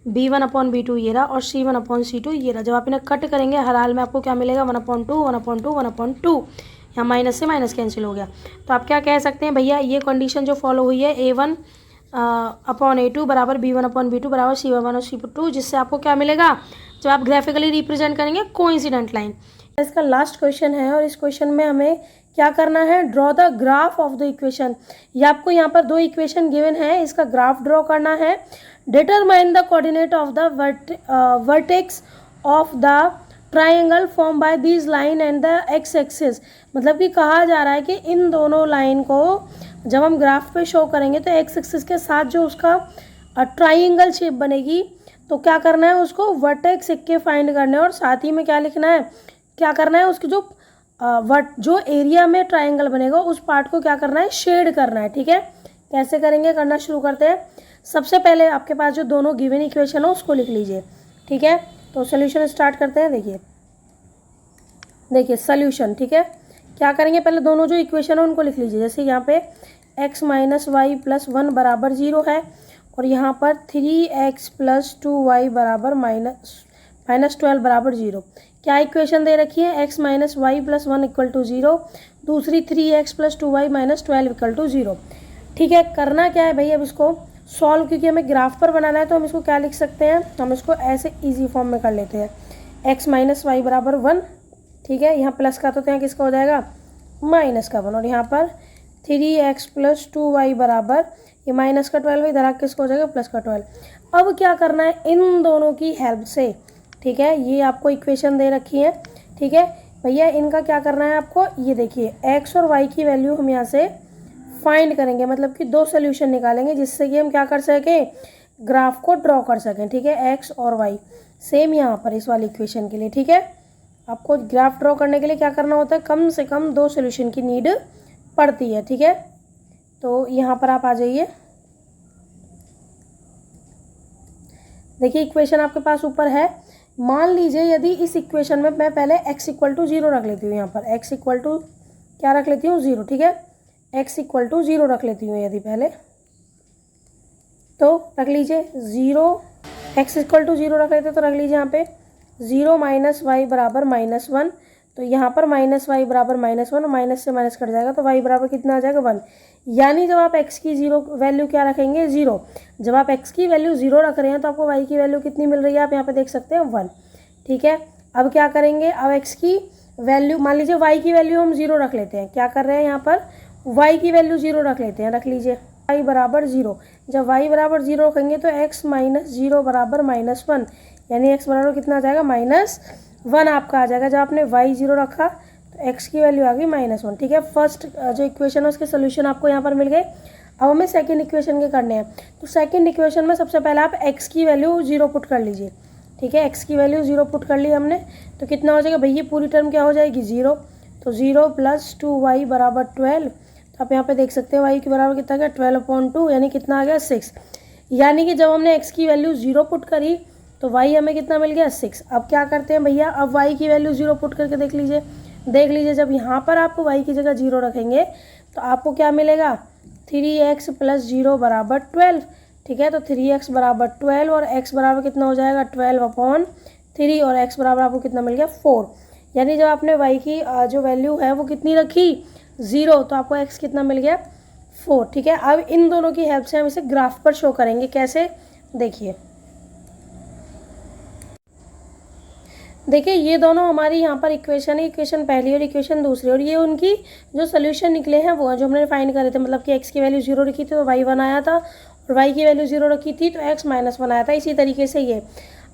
b1/b2 ये रहा और c1/c2 ये रहा। जब आप इन्हें कट करेंगे हर हाल में आपको क्या मिलेगा, 1/2 1/2 1/2। यहाँ माइनस से माइनस कैंसिल हो गया। तो आप क्या कह सकते हैं भैया, ये कंडीशन जो फॉलो हुई है a1/a2 बराबर b1/b2 बराबर c1 और c2, जिससे आपको क्या मिलेगा जब आप ग्राफिकली रिप्रेजेंट करेंगे कोइंसिडेंट लाइन। इसका लास्ट क्वेश्चन है और इस क्वेश्चन में हमें क्या करना है, draw the graph of the equation. ये आपको यहाँ पर दो इक्वेशन गिवन है, इसका ग्राफ ड्रॉ करना है। Determine the coordinate of the vertex of the triangle form by these line and the x axis. मतलब कि कहा जा रहा है कि इन दोनों लाइन को जब हम ग्राफ पे शो करेंगे तो एक्स एक्सिस के साथ जो उसका ट्राइंगल शेप बनेगी, तो क्या करना है, उसको वर्टेक्स सिक्के फाइंड करने और साथ ही में क्या लिखना है, क्या करना है, उसकी जो एरिया में ट्राइंगल बनेगा उस पार्ट को क्या करना है, शेड करना है। ठीक है, कैसे करेंगे, करना शुरू करते हैं। सबसे पहले आपके पास जो दोनों गिवन इक्वेशन हो उसको लिख लीजिए। ठीक है, तो सोल्यूशन स्टार्ट करते हैं। देखिए सोल्यूशन। ठीक है, क्या करेंगे, पहले दोनों जो इक्वेशन है उनको लिख लीजिए। जैसे यहाँ पे x माइनस वाई प्लस 1 बराबर 0 है और यहाँ पर 3x प्लस 2y बराबर माइनस 12 बराबर 0। क्या इक्वेशन दे रखी है, x minus y plus 1 equal to 0, दूसरी 3x plus 2y minus 12 equal to 0। ठीक है, करना क्या है भाई, अब इसको सॉल्व, क्योंकि हमें ग्राफ पर बनाना है तो हम इसको क्या लिख सकते हैं, हम इसको ऐसे इजी फॉर्म में कर लेते हैं। x माइनस वाई बराबर 1। ठीक है, यहाँ प्लस का तो यहाँ किसका हो जाएगा, माइनस का 1, और यहाँ पर 3x प्लस 2y बराबर ये माइनस का 12 इधर आके किसका हो जाएगा, प्लस का 12। अब क्या करना है, इन दोनों की हेल्प से, ठीक है, ये आपको इक्वेशन दे रखी है। ठीक है भैया, इनका क्या करना है आपको, ये देखिए x और y की वैल्यू हम यहाँ से फाइंड करेंगे, मतलब कि दो सोल्यूशन निकालेंगे जिससे कि हम क्या कर सकें, ग्राफ को ड्रॉ कर सकें। ठीक है, x और y सेम यहाँ पर इस वाली इक्वेशन के लिए। ठीक है, आपको ग्राफ ड्रॉ करने के लिए क्या करना होता है, कम से कम दो सोल्यूशन की नीड पड़ती है। ठीक है, तो यहाँ पर आप आ जाइए। देखिए इक्वेशन आपके पास ऊपर है। मान लीजिए यदि इस इक्वेशन में मैं पहले x इक्वल टू 0 रख लेती हूँ, यहाँ पर x इक्वल टू क्या रख लेती हूँ, 0। ठीक है, x इक्वल टू 0 रख लेती हूँ यदि पहले, तो रख लीजिए 0, x इक्वल टू 0 रख लेते तो रख लीजिए यहाँ पे 0 माइनस वाई बराबर माइनस 1। तो यहाँ पर माइनस वाई बराबर माइनस 1, माइनस से माइनस कट जाएगा तो y बराबर कितना आ जाएगा, 1। यानी जब आप x की 0 वैल्यू क्या रखेंगे, 0। जब आप x की वैल्यू 0 रख रहे हैं तो आपको y की वैल्यू कितनी मिल रही है, आप यहाँ पे देख सकते हैं 1। ठीक है, अब क्या करेंगे, अब x की वैल्यू, मान लीजिए y की वैल्यू हम 0 रख लेते हैं। क्या कर रहे हैं यहाँ पर, y की वैल्यू 0 रख लेते हैं, रख लीजिए y बराबर 0। जब y बराबर 0 रखेंगे तो x माइनस 0 बराबर माइनस 1, यानी x बराबर कितना आ जाएगा, -1 आपका आ जाएगा। जब आपने y 0 रखा तो x की वैल्यू आ गई -1। ठीक है, फर्स्ट जो इक्वेशन है उसके सोल्यूशन आपको यहाँ पर मिल गए। अब हमें सेकंड इक्वेशन के करने हैं। तो सेकंड इक्वेशन में सबसे पहले आप x की वैल्यू 0 पुट कर लीजिए। ठीक है, x की वैल्यु 0 पुट कर ली हमने, तो कितना हो जाएगा भैया, पूरी टर्म क्या हो जाएगी, 0। तो 0 प्लस 2y बराबर 12। तो आप यहाँ पे देख सकते हैं y के बराबर कितना गया, 12/2, यानी कितना आ गया, 6। यानी कि जब हमने x की वैल्यू 0 पुट करी तो y हमें कितना मिल गया, 6। अब क्या करते हैं भैया, अब y की वैल्यू 0 पुट करके देख लीजिए। जब यहाँ पर आप y की जगह 0 रखेंगे तो आपको क्या मिलेगा, 3x प्लस 0 बराबर 12। ठीक है, तो 3x बराबर 12 और x बराबर कितना हो जाएगा, 12/3, और x बराबर आपको कितना मिल गया, 4। यानी जब आपने y की जो वैल्यू है वो कितनी रखी, 0, तो आपको x कितना मिल गया, 4। ठीक है, अब इन दोनों की हेल्प से हम इसे ग्राफ पर शो करेंगे। कैसे, देखिए ये दोनों हमारी यहाँ पर इक्वेशन है, इक्वेशन पहली और इक्वेशन दूसरी, और ये उनकी जो सोल्यूशन निकले हैं वो जो हमने फाइंड करे थे। मतलब कि x की वैल्यू 0 रखी थी तो y 1 आया था, और y की वैल्यू 0 रखी थी तो x -1 आया था। इसी तरीके से ये,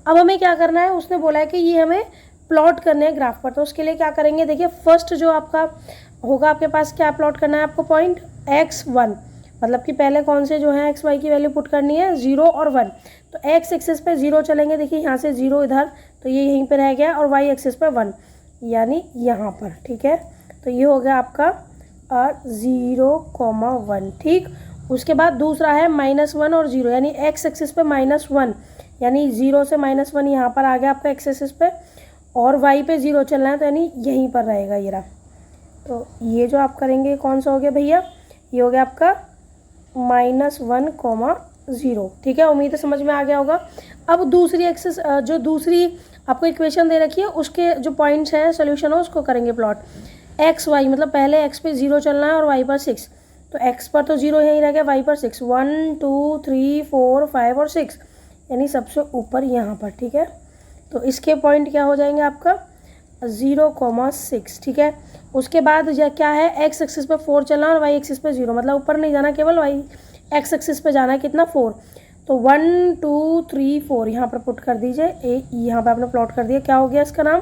अब हमें क्या करना है, उसने बोला है कि ये हमें प्लॉट करने हैं ग्राफ पर। तो उसके लिए क्या करेंगे, देखिए फर्स्ट जो आपका होगा, आपके पास क्या प्लॉट करना है आपको, पॉइंट x1, मतलब कि पहले कौन से जो है x y की वैल्यू पुट करनी है, 0 और 1। तो एक्स एक्सिस पे 0 चलेंगे, देखिए यहाँ से 0 इधर, तो ये यहीं पे रह गया, और वाई एक्सिस पे 1 यानी यहाँ पर, ठीक है। तो ये हो गया आपका 0,1, ठीक। उसके बाद दूसरा है -1 और 0, यानी एक्स एक्सिस पे -1 यानी 0 से -1 यहाँ पर आ गया आपका एक्स एक्सिस पे, और वाई पे 0 चलना है, तो यानी यहीं पर रहेगा ये रहा। तो ये जो आप करेंगे कौन सा हो गया भैया, ये हो गया आपका -1,0, ठीक है। उम्मीद है समझ में आ गया होगा। अब दूसरी एक्सिस जो दूसरी आपको इक्वेशन दे रखी है उसके जो पॉइंट्स हैं सोल्यूशन हो उसको करेंगे प्लॉट। एक्स वाई मतलब पहले एक्स पे 0 चलना है और वाई पर 6, तो एक्स पर तो 0 यहीं रह गया, वाई पर 6, 1 2 3 4 5 और 6 यानी सबसे ऊपर यहाँ पर, ठीक है। तो इसके पॉइंट क्या हो जाएंगे आपका 0,6, ठीक है। उसके बाद क्या है, एक्स एक्सिस पे 4 चलना और वाई एक्सिस पे 0, मतलब ऊपर नहीं जाना, केवल वाई एक्स एक्सिस पे जाना है, कितना 4। तो 1 2 3 4 यहाँ पर पुट कर दीजिए, यहाँ पर आपने प्लॉट कर दिया, क्या हो गया इसका नाम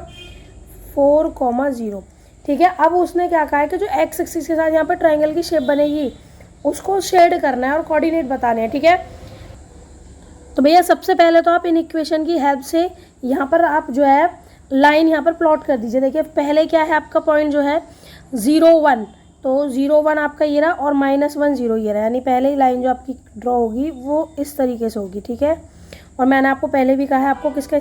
4,0, ठीक है। अब उसने क्या कहा है कि जो एक्स एक्सिस के साथ यहाँ पर ट्रायंगल की शेप बनेगी उसको शेड करना है और कोऑर्डिनेट बताने हैं, ठीक है। तो भैया सबसे पहले तो आप इन इक्वेशन की हेल्प से यहाँ पर आप जो है लाइन यहाँ पर प्लॉट कर दीजिए। देखिए पहले क्या है आपका पॉइंट जो है 0 1, तो 0 1 आपका ये रहा और -1 0 ये रहा, यानी पहले ही लाइन जो आपकी ड्रॉ होगी वो इस तरीके से होगी, ठीक है। और मैंने आपको पहले भी कहा है आपको किसका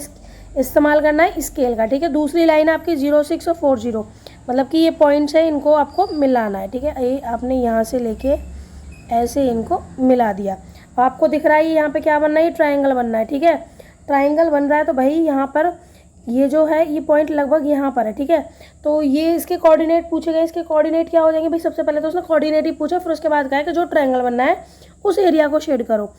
इस्तेमाल करना है, स्केल का, ठीक है। दूसरी लाइन आपकी 0 6 और 4 0, मतलब कि ये पॉइंट्स है इनको आपको मिलाना है, ठीक है। ये आपने यहाँ से लेके ऐसे इनको मिला दिया, आपको दिख रहा है यहाँ पे क्या बनना है, ये ट्रायंगल बनना है, ठीक है। ट्रायंगल बन रहा है तो भाई यहाँ पर ये जो है ये पॉइंट लगभग यहाँ पर है, ठीक है। तो ये इसके कोऑर्डिनेट पूछे गए, इसके कोऑर्डिनेट क्या हो जाएंगे भाई, सबसे पहले तो उसने कोऑर्डिनेट ही पूछा, फिर उसके बाद कहा है कि जो ट्रायंगल बनना है उस एरिया को शेड करो।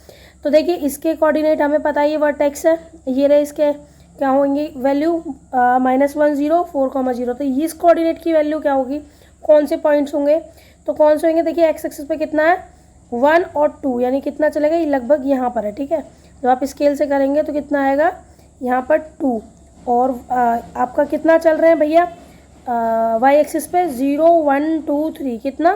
तो देखिए इसके कोऑर्डिनेट हमें पता है, ये वर्टेक्स है, ये रहे इसके क्या होंगी वैल्यू -1 0 4,0, तो इस कोऑर्डिनेट की वैल्यू क्या होगी, कौन से पॉइंट्स होंगे, तो कौन से होंगे, देखिए एक्स एक्सिस पे कितना है 1 और 2, यानी कितना चलेगा, ये लगभग यहाँ पर है, ठीक है। जब आप स्केल से करेंगे तो कितना आएगा यहाँ पर 2, और आपका कितना चल रहे हैं भैया वाई एक्सिस पे 0 1 2 3, कितना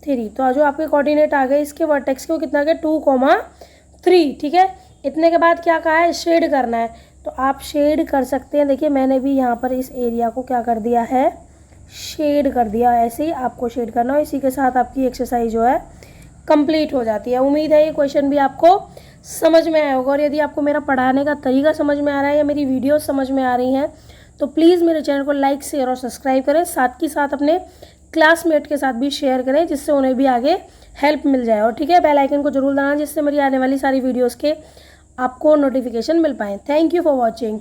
3, तो जो आपके कोऑर्डिनेट आ गए इसके वर्टेक्स के वो कितना आ गया 2,3, ठीक है। इतने के बाद क्या कहा है, शेड करना है, तो आप शेड कर सकते हैं। देखिए मैंने भी यहाँ पर इस एरिया को क्या कर दिया है, शेड कर दिया, ऐसे ही आपको शेड करना है। इसी के साथ आपकी एक्सरसाइज जो है कंप्लीट हो जाती है। उम्मीद है ये क्वेश्चन भी आपको समझ में आया होगा, और यदि आपको मेरा पढ़ाने का तरीका समझ में आ रहा है या मेरी वीडियो समझ में आ रही हैं तो प्लीज़ मेरे चैनल को लाइक शेयर और सब्सक्राइब करें, साथ ही साथ अपने क्लासमेट के साथ भी शेयर करें जिससे उन्हें भी आगे हेल्प मिल जाए, और ठीक है बेल आइकन को जरूर दबाना जिससे मेरी आने वाली सारी वीडियोज़ के आपको नोटिफिकेशन मिल पाएँ। Thank you for watching.